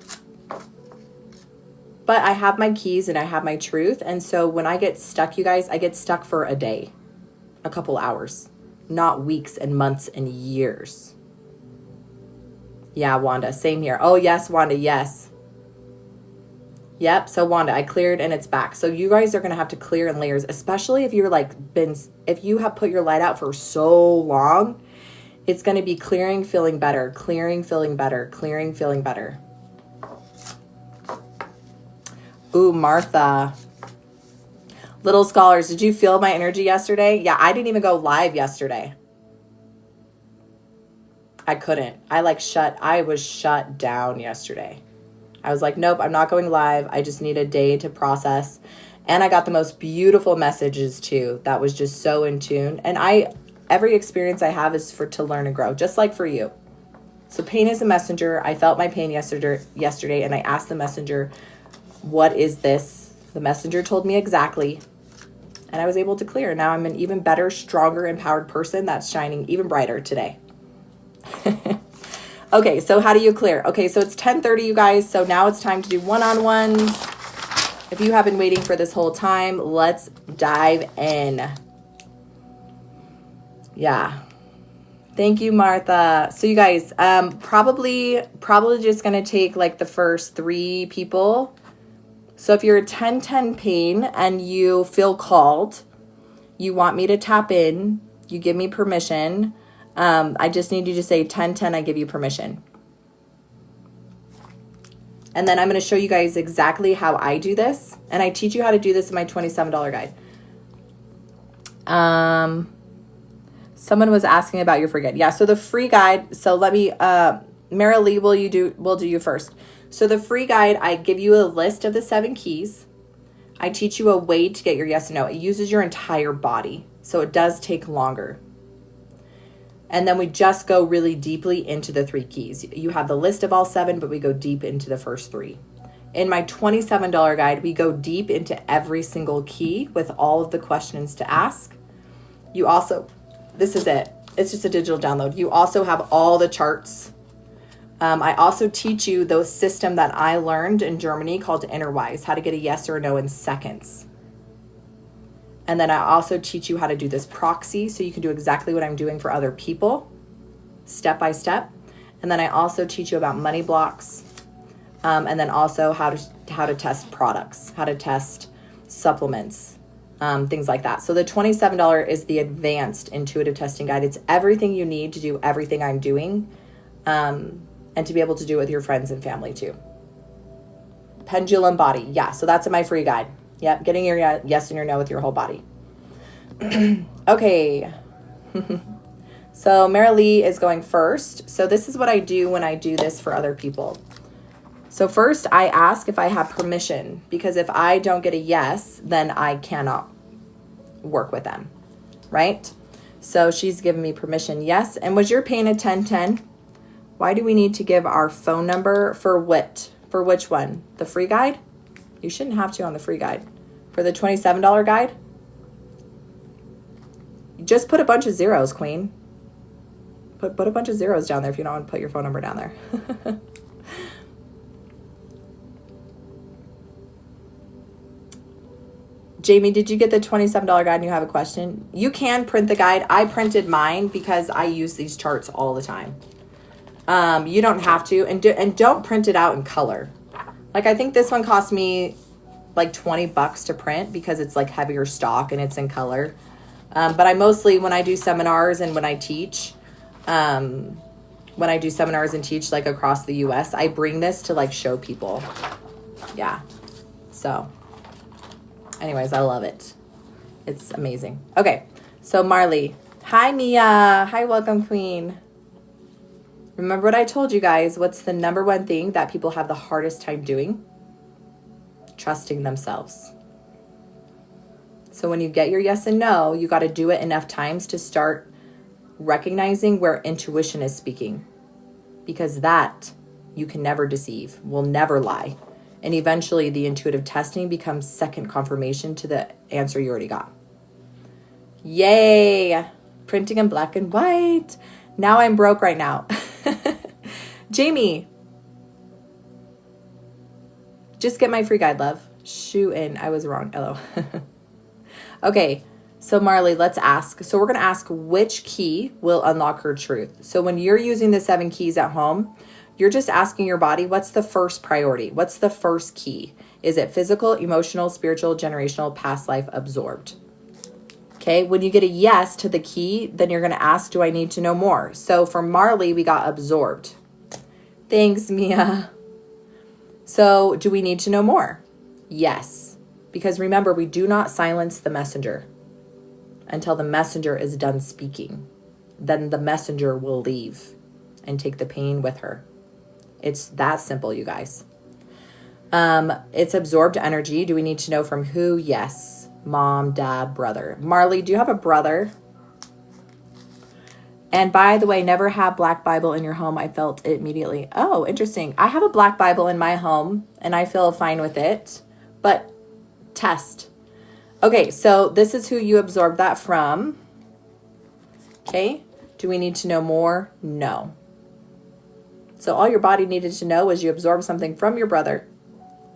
But I have my keys and I have my truth. And so when I get stuck, you guys, I get stuck for a day, a couple hours, not weeks and months and years. Yeah, Wanda, same here. Oh, yes, Wanda, yes. Yep, so Wanda, I cleared and it's back. So you guys are going to have to clear in layers, especially if you're like if you have put your light out for so long, it's going to be clearing, feeling better, clearing, feeling better, clearing, feeling better. Ooh, Martha. Little Scholars, did you feel my energy yesterday? Yeah, I didn't even go live yesterday. I couldn't. I was shut down yesterday. I was like, nope, I'm not going live. I just need a day to process. And I got the most beautiful messages too. That was just so in tune. And every experience I have is to learn and grow, just like for you. So pain is a messenger. I felt my pain yesterday, and I asked the messenger, what is this? The messenger told me exactly. And I was able to clear. Now I'm an even better, stronger, empowered person that's shining even brighter today. Okay, so how do you clear? Okay, so it's 10:30, you guys. So now it's time to do one-on-ones. If you have been waiting for this whole time, let's dive in. Yeah. Thank you, Martha. So you guys, probably just going to take like the first 3 people. So if you're a 10-10 pain and you feel called, you want me to tap in, you give me permission. I just need you to say 10-10, I give you permission. And then I'm going to show you guys exactly how I do this. And I teach you how to do this in my $27 guide. Someone was asking about your free guide. Yeah, so the free guide, so let me, Mara Lee, we'll do you first. So the free guide, I give you a list of the 7 keys. I teach you a way to get your yes and no. It uses your entire body, so it does take longer. And then we just go really deeply into the 3 keys. You have the list of all 7, but we go deep into the first 3. In my $27 guide, we go deep into every single key with all of the questions to ask. You also, this is it. It's just a digital download. You also have all the charts. I also teach you the system that I learned in Germany called InnerWise, how to get a yes or a no in seconds. And then I also teach you how to do this proxy so you can do exactly what I'm doing for other people, step by step. And then I also teach you about money blocks, and then also how to test products, how to test supplements, things like that. So the $27 is the advanced intuitive testing guide. It's everything you need to do everything I'm doing and to be able to do it with your friends and family too. Pendulum body. Yeah, so that's in my free guide. Yep, getting your yes and your no with your whole body. Okay. So Marilee is going first. So this is what I do when I do this for other people. So first I ask if I have permission, because if I don't get a yes, then I cannot work with them, right? So she's given me permission. Yes. And was your pain a 1010? Why do we need to give our phone number for what? For which one? The free guide? You shouldn't have to on the free guide. For the $27 guide? Just put a bunch of zeros, Queen. Put a bunch of zeros down there if you don't want to put your phone number down there. Jamie, did you get the $27 guide and you have a question? You can print the guide. I printed mine because I use these charts all the time. You don't have to, and don't print it out in color. Like, I think this one cost me like $20 to print because it's like heavier stock and it's in color. But I mostly, when I do seminars and when I teach like across the US, I bring this to like show people. Yeah. So anyways, I love it. It's amazing. Okay. So Marley, hi Mia. Hi, welcome Queen. Remember what I told you guys. What's the number one thing that people have the hardest time doing? Trusting themselves. So when you get your yes and no, you got to do it enough times to start recognizing where intuition is speaking, because that you can never deceive, will never lie. And eventually the intuitive testing becomes second confirmation to the answer you already got. Yay! Printing in black and white. Now I'm broke right now. Jamie, just get my free guide, love. Shoe in. I was wrong. Hello. Okay. So Marley, let's ask. So we're going to ask which key will unlock her truth. So when you're using the 7 keys at home, you're just asking your body, what's the first priority? What's the first key? Is it physical, emotional, spiritual, generational, past life, absorbed? Okay. When you get a yes to the key, then you're going to ask, do I need to know more? So for Marley, we got absorbed. Thanks, Mia. So do we need to know more? Yes. Because remember, we do not silence the messenger until the messenger is done speaking. Then the messenger will leave and take the pain with her. It's that simple, you guys. It's absorbed energy. Do we need to know from who? Yes. Mom, dad, brother. Marley, do you have a brother? And by the way, never have Black Bible in your home. I felt it immediately. Oh, interesting. I have a Black Bible in my home and I feel fine with it, but test. Okay, so this is who you absorbed that from. Okay, do we need to know more? No. So all your body needed to know was you absorbed something from your brother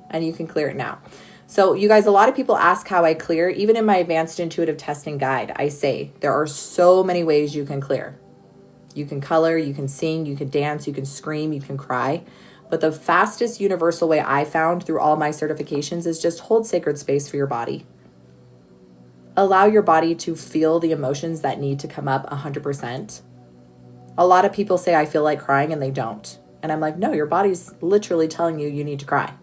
and you can clear it now. So you guys, a lot of people ask how I clear. Even in my advanced intuitive testing guide, I say there are so many ways you can clear. You can color, you can sing, you can dance, you can scream, you can cry. But the fastest universal way I found through all my certifications is just hold sacred space for your body. Allow your body to feel the emotions that need to come up 100%. A lot of people say, I feel like crying, and they don't. And I'm like, no, your body's literally telling you need to cry.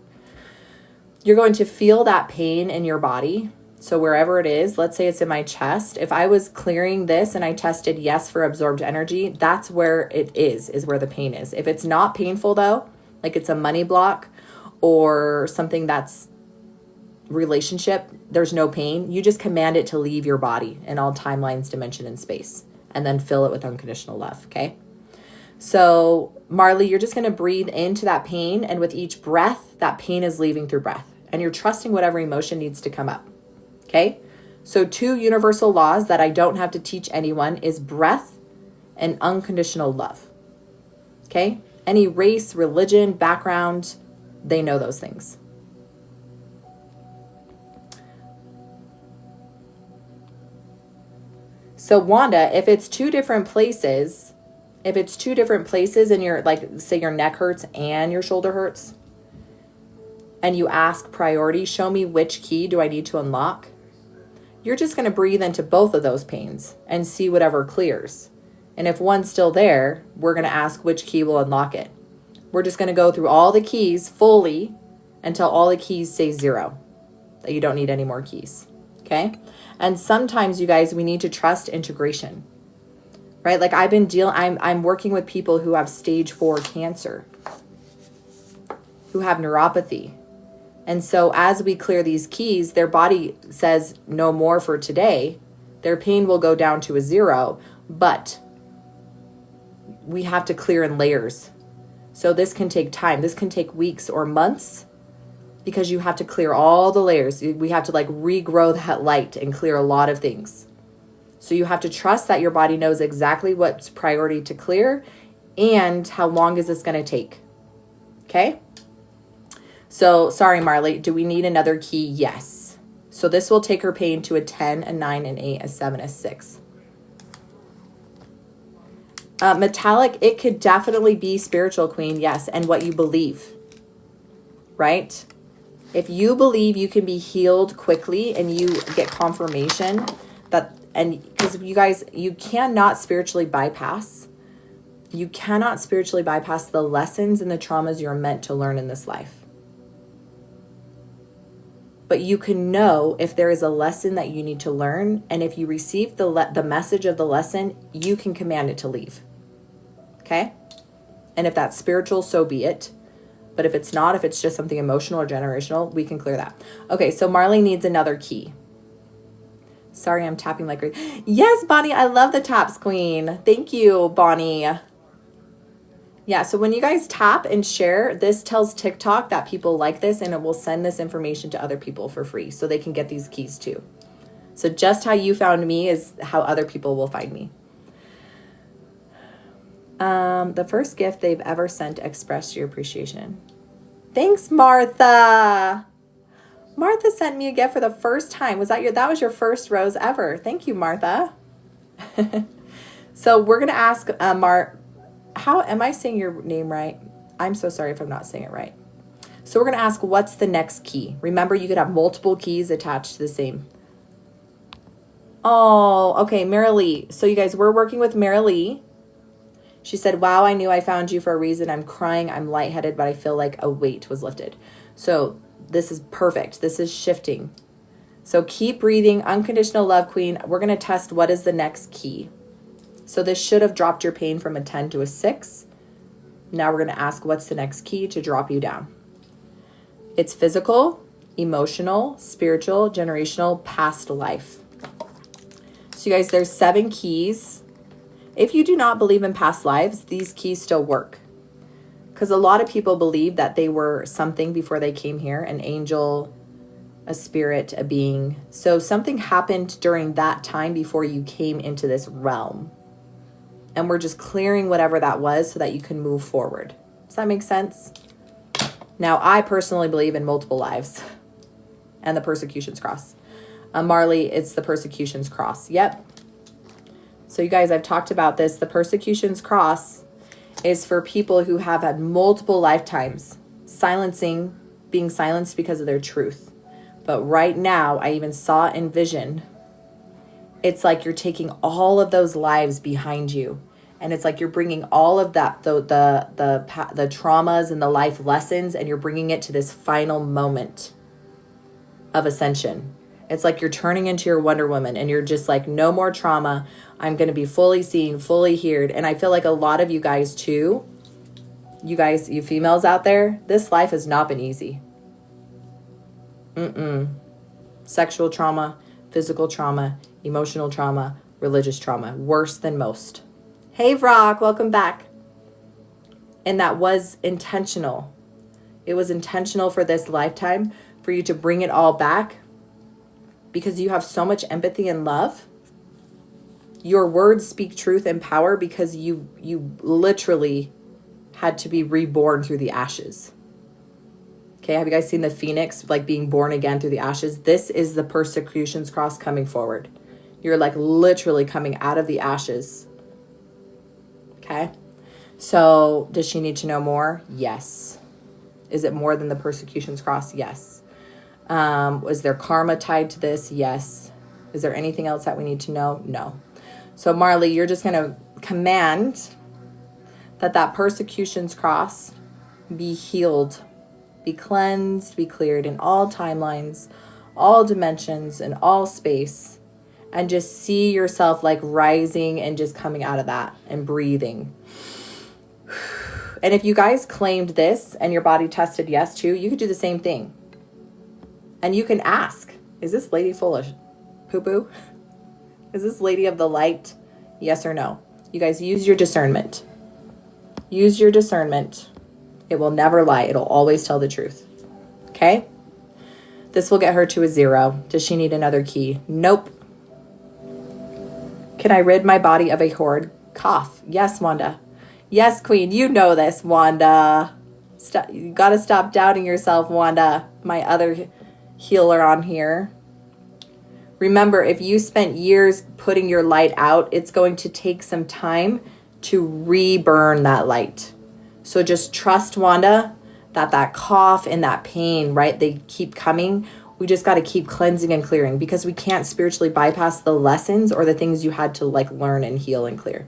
You're going to feel that pain in your body. So wherever it is, let's say it's in my chest. If I was clearing this and I tested yes for absorbed energy, that's where it is where the pain is. If it's not painful though, like it's a money block or something that's relationship, there's no pain. You just command it to leave your body in all timelines, dimension, and space, and then fill it with unconditional love. Okay. So Marley, you're just going to breathe into that pain. And with each breath, that pain is leaving through breath, and you're trusting whatever emotion needs to come up. Okay. So 2 universal laws that I don't have to teach anyone is breath and unconditional love. Okay. Any race, religion, background, they know those things. So Wanda, if it's 2 different places, and you're like, say your neck hurts and your shoulder hurts, and you ask priority, show me which key do I need to unlock? You're just going to breathe into both of those pains and see whatever clears. And if one's still there, we're going to ask which key will unlock it. We're just going to go through all the keys fully until all the keys say 0, that you don't need any more keys. Okay? And sometimes, you guys, we need to trust integration. Right? Like I'm working with people who have stage 4 cancer, who have neuropathy. And so as we clear these keys, their body says no more for today. Their pain will go down to a 0, but we have to clear in layers. So this can take time. This can take weeks or months because you have to clear all the layers. We have to like regrow that light and clear a lot of things. So you have to trust that your body knows exactly what's priority to clear and how long is this going to take. Okay? So, sorry, Marley, do we need another key? Yes. So this will take her pain to a 10, a 9, an 8, a 7, a 6. Metallic, it could definitely be spiritual, Queen, yes, and what you believe, right? If you believe you can be healed quickly and you get confirmation that, and because you guys, you cannot spiritually bypass. You cannot spiritually bypass the lessons and the traumas you're meant to learn in this life. But you can know if there is a lesson that you need to learn. And if you receive the message of the lesson, you can command it to leave. Okay? And if that's spiritual, so be it. But if it's not, if it's just something emotional or generational, we can clear that. Okay, so Marley needs another key. Sorry, I'm tapping like crazy. Yes, Bonnie, I love the taps, Queen. Thank you, Bonnie. Yeah, so when you guys tap and share, this tells TikTok that people like this and it will send this information to other people for free so they can get these keys too. So just how you found me is how other people will find me. The first gift they've ever sent, express your appreciation. Thanks, Martha. Martha sent me a gift for the first time. That was your first rose ever. Thank you, Martha. So we're going to ask how am I saying your name right? I'm so sorry if I'm not saying it right. So we're going to ask, what's the next key? Remember, you could have multiple keys attached to the same. Oh, okay, Marilee. So you guys, we're working with Marilee. She said, wow, I knew I found you for a reason. I'm crying. I'm lightheaded, but I feel like a weight was lifted. So this is perfect. This is shifting. So keep breathing. Unconditional love, Queen. We're going to test what is the next key. So this should have dropped your pain from a 10 to a 6. Now we're going to ask what's the next key to drop you down. It's physical, emotional, spiritual, generational, past life. So you guys, there's 7 keys. If you do not believe in past lives, these keys still work. Because a lot of people believe that they were something before they came here, an angel, a spirit, a being. So something happened during that time before you came into this realm. And we're just clearing whatever that was so that you can move forward. Does that make sense? Now, I personally believe in multiple lives and the persecution's cross. Marley, it's the persecution's cross. Yep. So you guys, I've talked about this. The persecution's cross is for people who have had multiple lifetimes being silenced because of their truth. But right now, I even saw in vision, it's like you're taking all of those lives behind you. And it's like you're bringing all of that, the traumas and the life lessons, and you're bringing it to this final moment of ascension. It's like you're turning into your Wonder Woman and you're just like, no more trauma. I'm going to be fully seen, fully heard. And I feel like a lot of you guys too, you females out there, this life has not been easy. Sexual trauma, physical trauma, emotional trauma, religious trauma, worse than most. Hey, Vrock, welcome back. And that was intentional. It was intentional for this lifetime for you to bring it all back because you have so much empathy and love. Your words speak truth and power because you literally had to be reborn through the ashes. Okay, have you guys seen the phoenix, like being born again through the ashes? This is the persecution's cross coming forward. You're like literally coming out of the ashes. Okay, so does she need to know more? Yes. Is it more than the persecution's cross? Yes. Was there karma tied to this? Yes. Is there anything else that we need to know? No. So Marley, you're just going to command that persecution's cross be healed, be cleansed, be cleared in all timelines, all dimensions, and all space. And just see yourself like rising and just coming out of that and breathing. And if you guys claimed this and your body tested yes too, you could do the same thing. And you can ask, is this lady full of poo-poo? Is this lady of the light? Yes or no? You guys use your discernment. Use your discernment. It will never lie. It'll always tell the truth. Okay? This will get her to a 0. Does she need another key? Nope. Can I rid my body of a horrid cough? Yes, Wanda. Yes, Queen. You know this, Wanda. You got to stop doubting yourself, Wanda. My other healer on here. Remember, if you spent years putting your light out, it's going to take some time to re-burn that light. So just trust, Wanda, that cough and that pain, right? They keep coming. We just got to keep cleansing and clearing because we can't spiritually bypass the lessons or the things you had to like learn and heal and clear.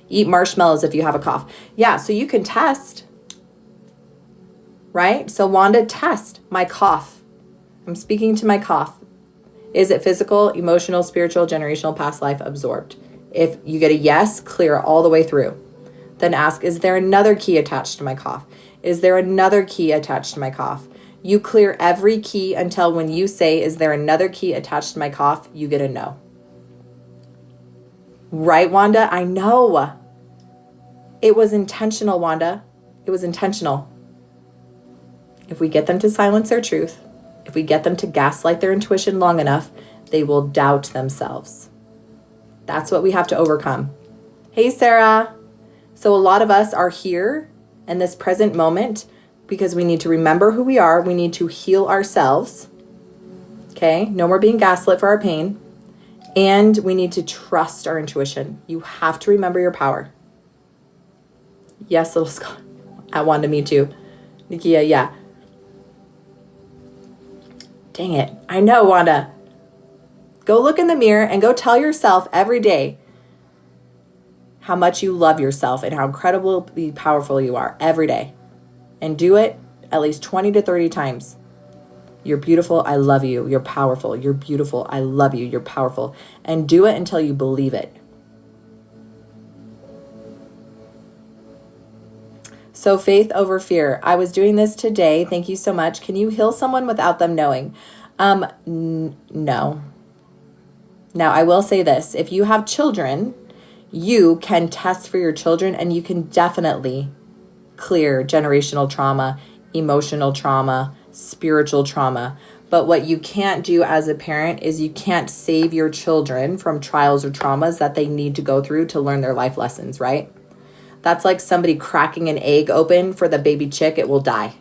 Eat marshmallows if you have a cough. Yeah, so you can test, right? So Wanda, test my cough. I'm speaking to my cough. Is it physical, emotional, spiritual, generational, past life, absorbed? If you get a yes, clear all the way through. Then ask, is there another key attached to my cough? Is there another key attached to my cough? You clear every key until when you say, is there another key attached to my cough? You get a no. Right, Wanda? I know. It was intentional, Wanda. It was intentional. If we get them to silence their truth, if we get them to gaslight their intuition long enough, they will doubt themselves. That's what we have to overcome. Hey, Sarah. So a lot of us are here in this present moment because we need to remember who we are. We need to heal ourselves. Okay? No more being gaslit for our pain. And we need to trust our intuition. You have to remember your power. Yes, little Scott. I wanted me too. Nikia, yeah. Dang it. I know, Wanda. Go look in the mirror and go tell yourself every day how much you love yourself and how incredibly powerful you are every day. And do it at least 20 to 30 times. You're beautiful. I love you. You're powerful. You're beautiful. I love you. You're powerful. And do it until you believe it. So faith over fear. I was doing this today. Thank you so much. Can you heal someone without them knowing? No. Now, I will say this. If you have children, you can test for your children and you can definitely clear generational trauma, emotional trauma, spiritual trauma. But what you can't do as a parent is you can't save your children from trials or traumas that they need to go through to learn their life lessons, right? That's like somebody cracking an egg open for the baby chick. It will die.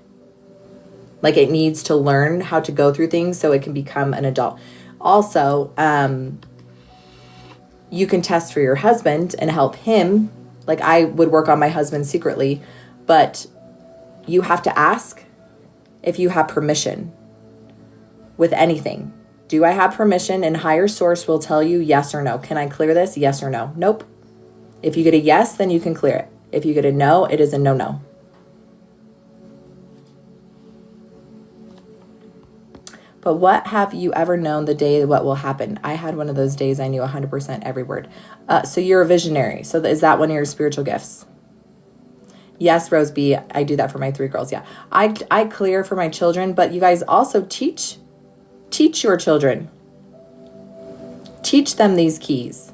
Like it needs to learn how to go through things so it can become an adult. Also, you can test for your husband and help him. Like I would work on my husband secretly, but you have to ask if you have permission with anything. Do I have permission? And higher source will tell you yes or no. Can I clear this? Yes or no? Nope. If you get a yes, then you can clear it. If you get a no, it is a no-no. But what have you ever known the day what will happen? I had one of those days I knew 100% every word. So you're a visionary. So is that one of your spiritual gifts? Yes, Rose B. I do that for my 3 girls. Yeah. I clear for my children, but you guys also teach your children. Teach them these keys.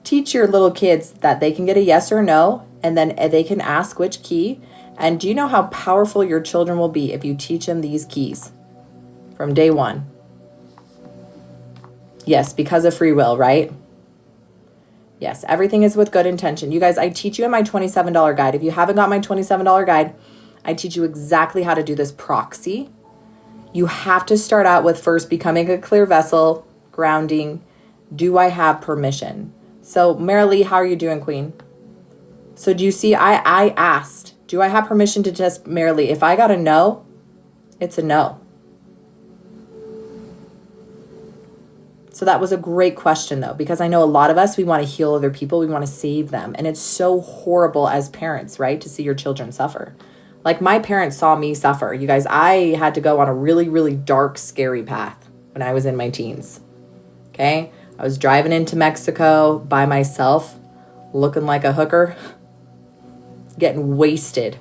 Teach your little kids that they can get a yes or no, and then they can ask which key. And do you know how powerful your children will be if you teach them these keys from day one? Yes, because of free will, right? Yes, everything is with good intention. You guys, I teach you in my $27 guide. If you haven't got my $27 guide, I teach you exactly how to do this proxy. You have to start out with first becoming a clear vessel, grounding. Do I have permission? So, Marilee, how are you doing, Queen? So, do you see, I asked, do I have permission to test Marilee? If I got a no, it's a no. So that was a great question though, because I know a lot of us, we want to heal other people. We want to save them. And it's so horrible as parents, right? To see your children suffer. Like my parents saw me suffer. You guys, I had to go on a really, really dark, scary path when I was in my teens. Okay. I was driving into Mexico by myself, looking like a hooker, getting wasted,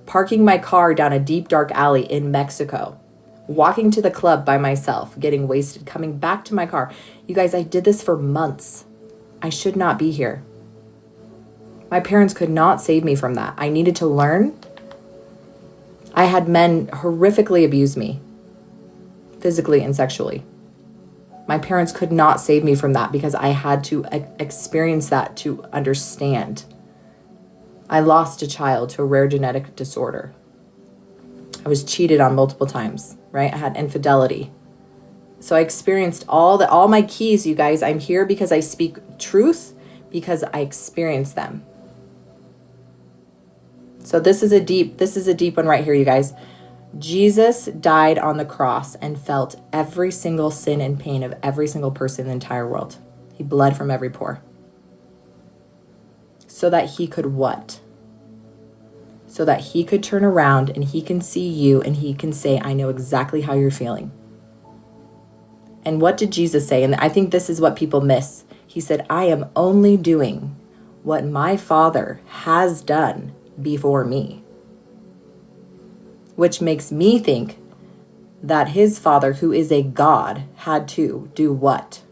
parking my car down a deep, dark alley in Mexico, walking to the club by myself, getting wasted, coming back to my car. You guys, I did this for months. I should not be here. My parents could not save me from that. I needed to learn. I had men horrifically abuse me, physically and sexually. My parents could not save me from that because I had to experience that to understand. I lost a child to a rare genetic disorder. I was cheated on multiple times, right? I had infidelity. So I experienced all my keys, you guys. I'm here because I speak truth, because I experienced them. So this is a deep one right here, you guys. Jesus died on the cross and felt every single sin and pain of every single person in the entire world. He bled from every pore. So that he could what? So that he could turn around and he can see you and he can say, I know exactly how you're feeling. And what did Jesus say? And I think this is what people miss. He said, I am only doing what my Father has done before me. Which makes me think that his Father, who is a God, had to do what?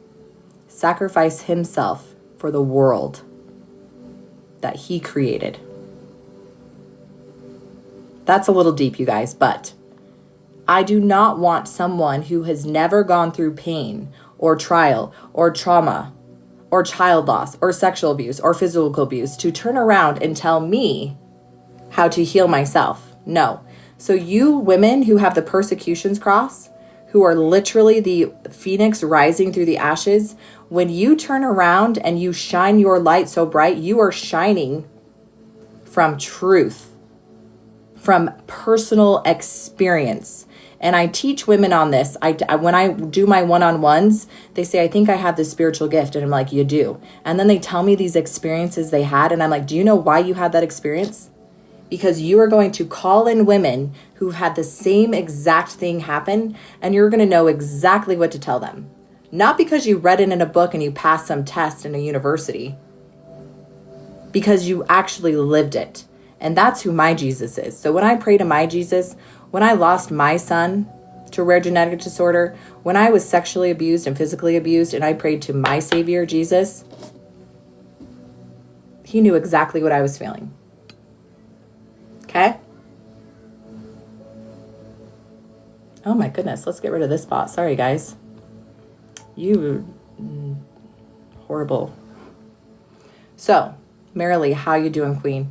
Sacrifice himself for the world that he created. That's a little deep, you guys, but I do not want someone who has never gone through pain or trial or trauma or child loss or sexual abuse or physical abuse to turn around and tell me how to heal myself. No. So you women who have the persecutions cross, who are literally the phoenix rising through the ashes, when you turn around and you shine your light so bright, you are shining from truth, from personal experience. And I teach women on this. When I do my one-on-ones, they say, I think I have this spiritual gift. And I'm like, you do. And then they tell me these experiences they had. And I'm like, do you know why you had that experience? Because you are going to call in women who had the same exact thing happen, and you're going to know exactly what to tell them. Not because you read it in a book and you passed some test in a university, because you actually lived it. And that's who my Jesus is. So when I pray to my Jesus, when I lost my son to a rare genetic disorder, when I was sexually abused and physically abused, and I prayed to my Savior, Jesus, he knew exactly what I was feeling. Okay? Oh my goodness, let's get rid of this spot. Sorry, guys. Horrible. So, Marilee, how you doing, Queen?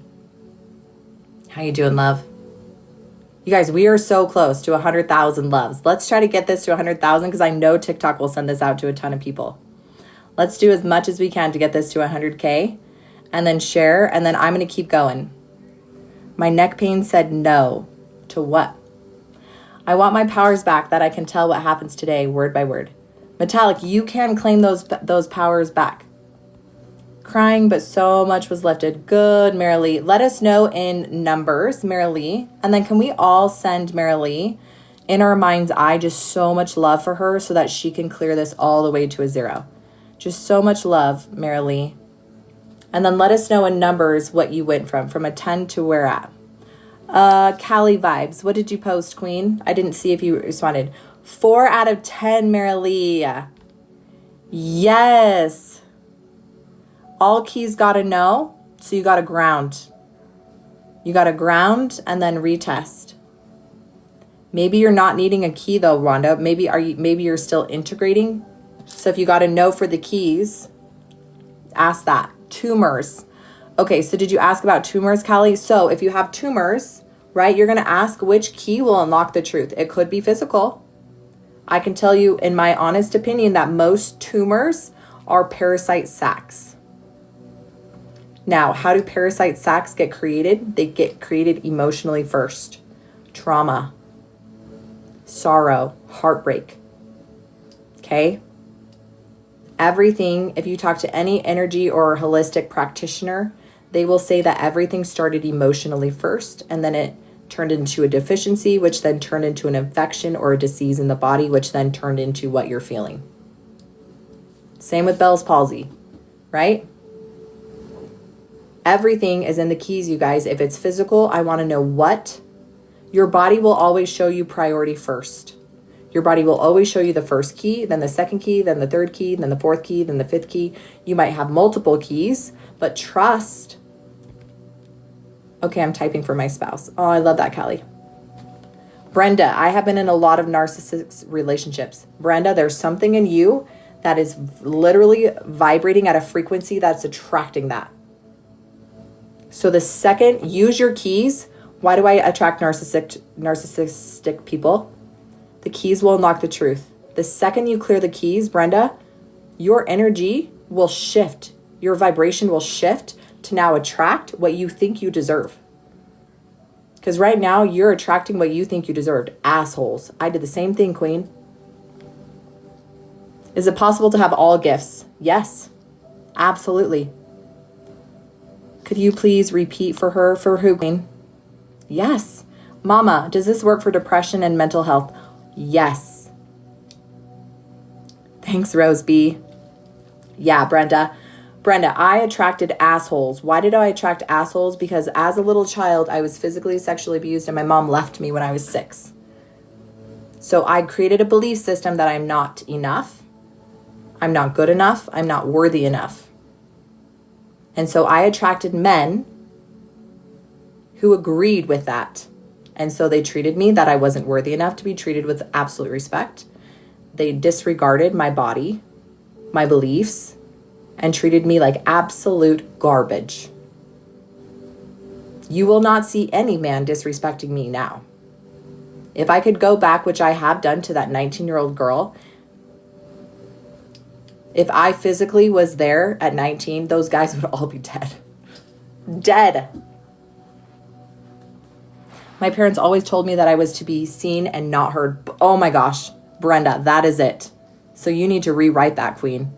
How you doing, love? You guys, we are so close to 100,000 loves. Let's try to get this to 100,000 because I know TikTok will send this out to a ton of people. Let's do as much as we can to get this to 100K and then share, and then I'm going to keep going. My neck pain said no to what? I want my powers back that I can tell what happens today word by word. Metallic, you can claim those powers back. Crying, but so much was lifted. Good, Marilee. Let us know in numbers, Marilee. And then can we all send Marilee in our mind's eye just so much love for her so that she can clear this all the way to a 0. Just so much love, Marilee. And then let us know in numbers what you went from a 10 to where at. Callie Vibes, what did you post, Queen? I didn't see if you responded. 4 out of 10, Marilee. Yes. All keys gotta know, so you gotta ground. You gotta ground and then retest. Maybe you're not needing a key though, Rhonda. Maybe you're still integrating. So if you gotta know for the keys, ask that. Tumors. Okay, so did you ask about tumors, Callie? So if you have tumors, right, you're going to ask which key will unlock the truth. It could be physical. I can tell you in my honest opinion that most tumors are parasite sacs. Now, how do parasite sacs get created? They get created emotionally first. Trauma, sorrow, heartbreak. Okay? everything, if you talk to any energy or holistic practitioner, they will say that everything started emotionally first, and then it turned into a deficiency, which then turned into an infection or a disease in the body, which then turned into what you're feeling. Same with Bell's palsy, right? Everything is in the keys, you guys. If it's physical, I want to know what. Your body will always show you priority first. Your body will always show you the first key, then the second key, then the third key, then the fourth key, then the fifth key. You might have multiple keys, but trust. Okay, I'm typing for my spouse. Oh, I love that, Callie. Brenda, I have been in a lot of narcissistic relationships. Brenda, there's something in you that is literally vibrating at a frequency that's attracting that. So the second, use your keys. Why do I attract narcissistic people? The keys will unlock the truth. The second you clear the keys, Brenda, your energy will shift. Your vibration will shift to now attract what you think you deserve. Because right now you're attracting what you think you deserved. Assholes. I did the same thing, Queen. Is it possible to have all gifts? Yes, absolutely. Could you please repeat for her? For who, Queen? Yes. Mama, does this work for depression and mental health? Yes. Thanks, Rose B. Yeah, Brenda. Brenda, I attracted assholes. Why did I attract assholes? Because as a little child, I was physically, sexually abused, and my mom left me when I was 6. So I created a belief system that I'm not enough. I'm not good enough. I'm not worthy enough. And so I attracted men who agreed with that. And so they treated me that I wasn't worthy enough to be treated with absolute respect. They disregarded my body, my beliefs, and treated me like absolute garbage. You will not see any man disrespecting me now. If I could go back, which I have done, to that 19-year-old girl, if I physically was there at 19, those guys would all be dead. Dead. My parents always told me that I was to be seen and not heard. Oh my gosh, Brenda, that is it. So you need to rewrite that, Queen.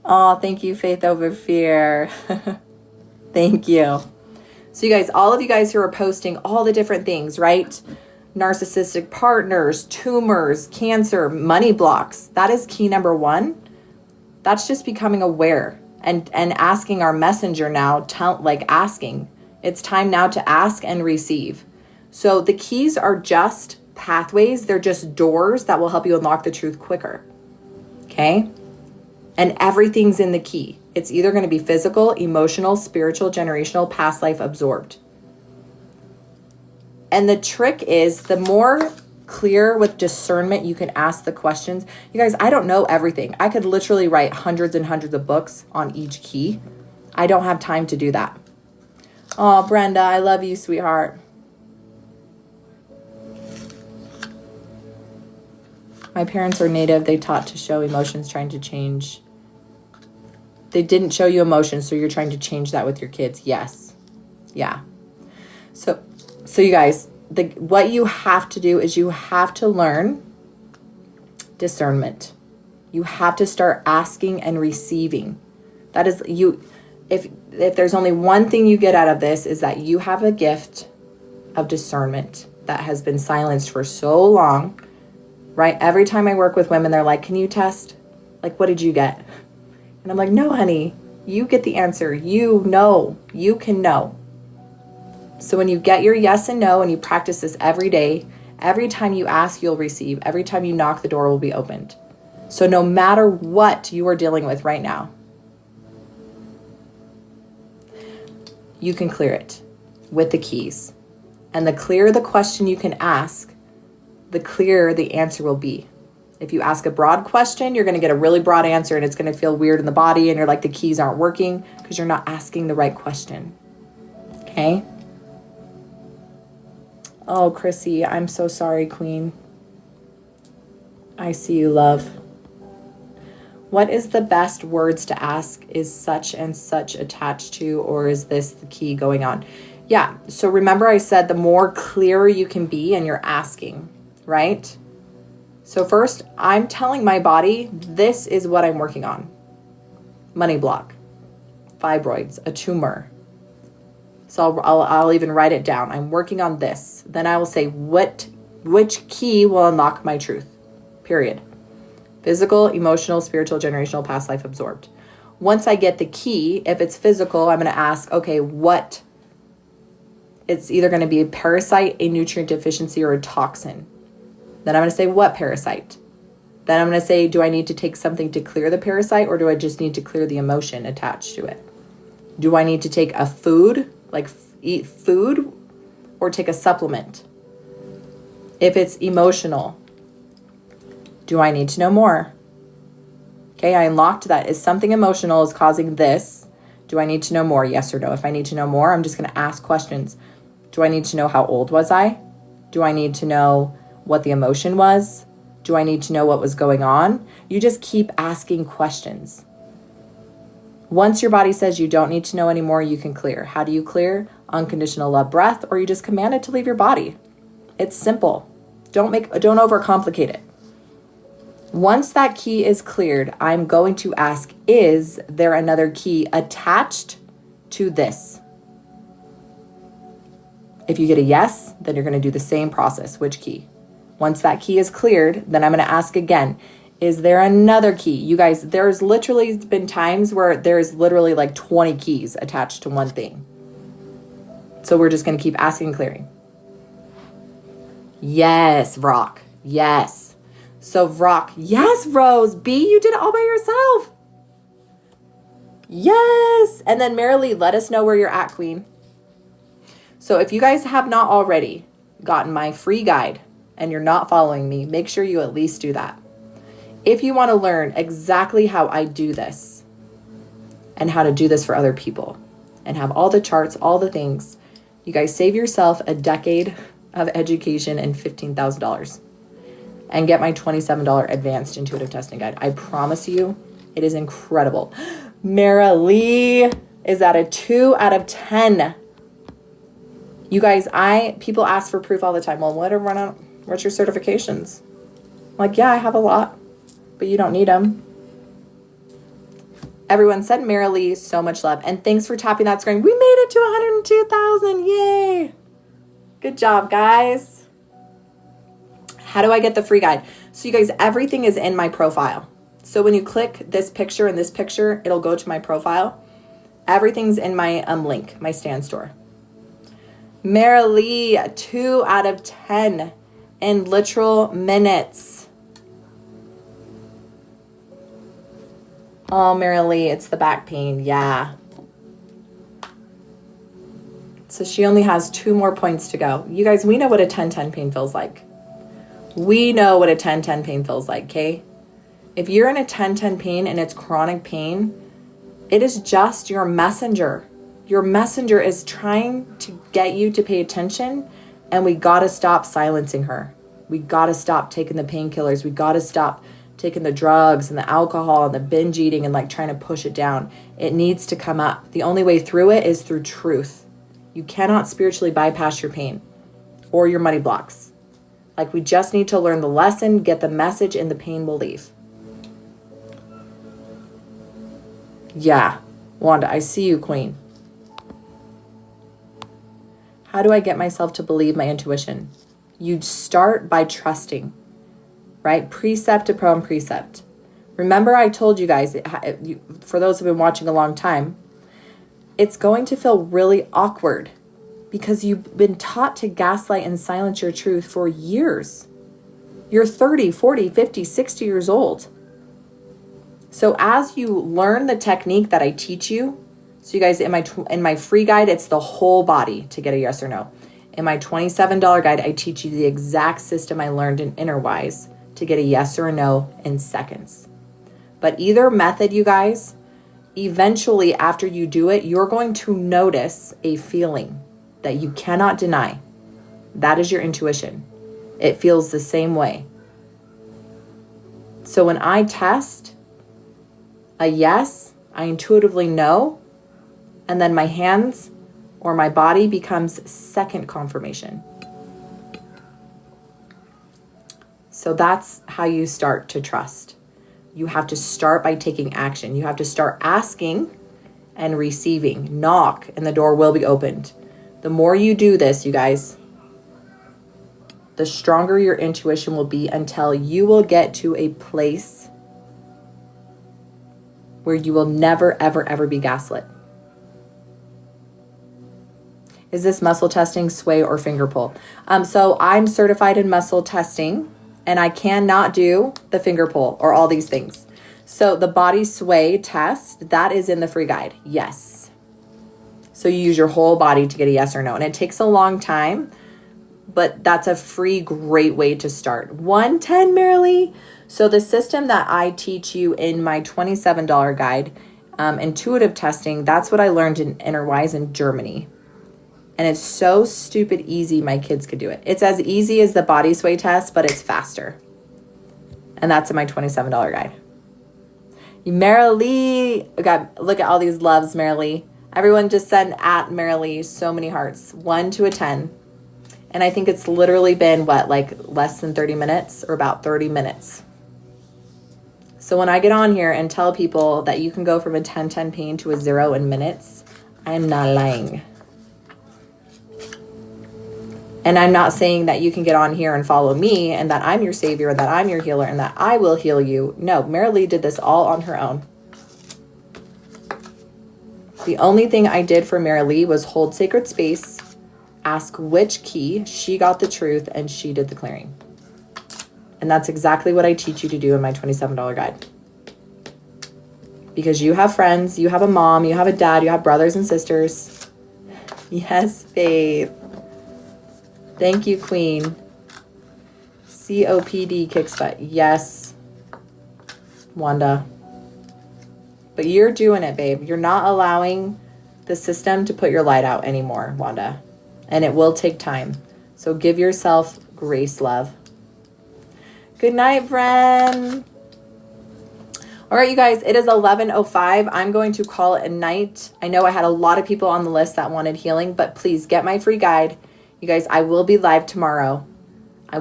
Oh, thank you, Faith Over Fear. Thank you. So you guys, all of you guys who are posting all the different things, right? Narcissistic partners, tumors, cancer, money blocks. That is key number 1. That's just becoming aware and asking our messenger now, asking. It's time now to ask and receive. So the keys are just pathways. They're just doors that will help you unlock the truth quicker. Okay? And everything's in the key. It's either going to be physical, emotional, spiritual, generational, past life, absorbed. And the trick is, the more clear with discernment you can ask the questions. You guys, I don't know everything. I could literally write hundreds and hundreds of books on each key. I don't have time to do that. Oh, Brenda, I love you, sweetheart. My parents are Native. They taught to show emotions, trying to change. They didn't show you emotions, so you're trying to change that with your kids. Yes. Yeah. So you guys, what you have to do is you have to learn discernment. You have to start asking and receiving. That is, if there's only one thing you get out of this, is that you have a gift of discernment that has been silenced for so long, right? Every time I work with women, they're like, can you test? Like, what did you get? And I'm like, no, honey, you get the answer. You know, you can know. So when you get your yes and no, and you practice this every day, every time you ask, you'll receive. Every time you knock, the door will be opened. So no matter what you are dealing with right now, you can clear it with the keys. And the clearer the question you can ask, the clearer the answer will be. If you ask a broad question, you're going to get a really broad answer, and it's going to feel weird in the body, and you're like, the keys aren't working because you're not asking the right question. Okay? Oh, Chrissy, I'm so sorry, Queen. I see you, love. What is the best words to ask? Is such and such attached to, or is this the key going on? Yeah, so remember I said the more clear you can be and you're asking, right? So first, I'm telling my body, this is what I'm working on. Money block, fibroids, a tumor. So I'll even write it down. I'm working on this. Then I will say, which key will unlock my truth? Period. Physical, emotional, spiritual, generational, past life, absorbed. Once I get the key, if it's physical, I'm going to ask, okay, what? It's either going to be a parasite, a nutrient deficiency, or a toxin. Then I'm going to say, what parasite? Then I'm going to say, do I need to take something to clear the parasite, or do I just need to clear the emotion attached to it? Do I need to take a food, like eat food, or take a supplement? If it's emotional, do I need to know more? Okay, I unlocked that. Is something emotional is causing this? Do I need to know more? Yes or no? If I need to know more, I'm just going to ask questions. Do I need to know how old was I? Do I need to know what the emotion was? Do I need to know what was going on? You just keep asking questions. Once your body says you don't need to know anymore, you can clear. How do you clear? Unconditional love breath, or you just command it to leave your body. It's simple. Don't overcomplicate it. Once that key is cleared, I'm going to ask, is there another key attached to this? If you get a yes, then you're going to do the same process. Which key? Once that key is cleared, then I'm going to ask again, is there another key? You guys, there's literally been times where there's literally like 20 keys attached to one thing. So we're just going to keep asking and clearing. Yes, Rock. Yes. So Rock, yes, Rose. B, you did it all by yourself. Yes. And then Marilee, let us know where you're at, Queen. So if you guys have not already gotten my free guide and you're not following me, make sure you at least do that. If you want to learn exactly how I do this and how to do this for other people and have all the charts, all the things, you guys save yourself a decade of education and $15,000 and get my $27 advanced intuitive testing guide. I promise you, it is incredible. Marilee is at a 2 out of 10. You guys, people ask for proof all the time. Well, what's your certifications? I'm like, yeah, I have a lot, but you don't need them. Everyone, send Marilee so much love. And thanks for tapping that screen. We made it to 102,000. Yay. Good job, guys. How do I get the free guide? So you guys, everything is in my profile. So when you click this picture and this picture, it'll go to my profile. Everything's in my link, my Stan Store. Marilee, 2 out of 10 in literal minutes. Oh, Marilee, it's the back pain. Yeah. So she only has 2 more points to go. You guys, we know what a 10-10 pain feels like. We know what a 10-10 pain feels like, okay? If you're in a 10-10 pain and it's chronic pain, it is just your messenger. Your messenger is trying to get you to pay attention, and we gotta stop silencing her. We gotta stop taking the painkillers. We gotta stop taking the drugs and the alcohol and the binge eating and like trying to push it down. It needs to come up. The only way through it is through truth. You cannot spiritually bypass your pain or your money blocks. Like, we just need to learn the lesson, get the message, and the pain will leave. Yeah, Wanda, I see you, Queen. How do I get myself to believe my intuition? You start by trusting, right? Precept upon precept. Remember, I told you guys, for those who have been watching a long time, it's going to feel really awkward because you've been taught to gaslight and silence your truth for years. You're 30, 40, 50, 60 years old. So as you learn the technique that I teach you, so you guys, in my free guide, it's the whole body to get a yes or no. In my $27 guide, I teach you the exact system I learned in Innerwise to get a yes or a no in seconds. But either method, you guys, eventually after you do it, you're going to notice a feeling that you cannot deny. That is your intuition. It feels the same way. So when I test a yes, I intuitively know, and then my hands or my body becomes second confirmation. So that's how you start to trust. You have to start by taking action. You have to start asking and receiving. Knock and the door will be opened. The more you do this, you guys, the stronger your intuition will be until you will get to a place where you will never, ever, ever be gaslit. Is this muscle testing, sway, or finger pull? So I'm certified in muscle testing, and I cannot do the finger pull or all these things. So the body sway test, that is in the free guide. Yes. So you use your whole body to get a yes or no. And it takes a long time, but that's a free, great way to start. 110, Marilee. So the system that I teach you in my $27 guide, intuitive testing, that's what I learned in Innerwise in Germany. And it's so stupid easy, my kids could do it. It's as easy as the body sway test, but it's faster. And that's in my $27 guide. Marilee, look at all these loves, Marilee. Everyone just send at Marilee so many hearts, 1 to a 10. And I think it's literally been, less than 30 minutes or about 30 minutes. So when I get on here and tell people that you can go from a 10-10 pain to a 0 in minutes, I'm not lying. And I'm not saying that you can get on here and follow me and that I'm your savior, and that I'm your healer, and that I will heal you. No, Marilee did this all on her own. The only thing I did for Marilee was hold sacred space, ask which key, she got the truth, and she did the clearing. And that's exactly what I teach you to do in my $27 guide. Because you have friends, you have a mom, you have a dad, you have brothers and sisters. Yes, babe. Thank you, Queen. COPD kicks butt. Yes, Wanda. But you're doing it, babe. You're not allowing the system to put your light out anymore, Wanda. And it will take time. So give yourself grace, love. Good night, Bren. All right, you guys, it is 11:05. I'm going to call it a night. I know I had a lot of people on the list that wanted healing, but please get my free guide. You guys, I will be live tomorrow. I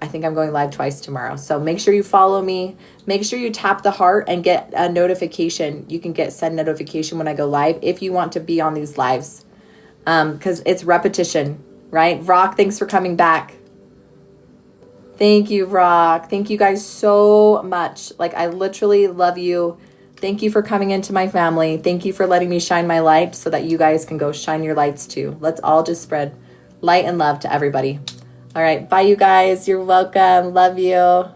think I'm going live twice tomorrow. So make sure you follow me. Make sure you tap the heart and get a notification. You can send notification when I go live if you want to be on these lives. Because it's repetition, right? Rock, thanks for coming back. Thank you, Rock. Thank you guys so much. I literally love you. Thank you for coming into my family. Thank you for letting me shine my light so that you guys can go shine your lights too. Let's all just spread light and love to everybody. All right. Bye, you guys. You're welcome. Love you.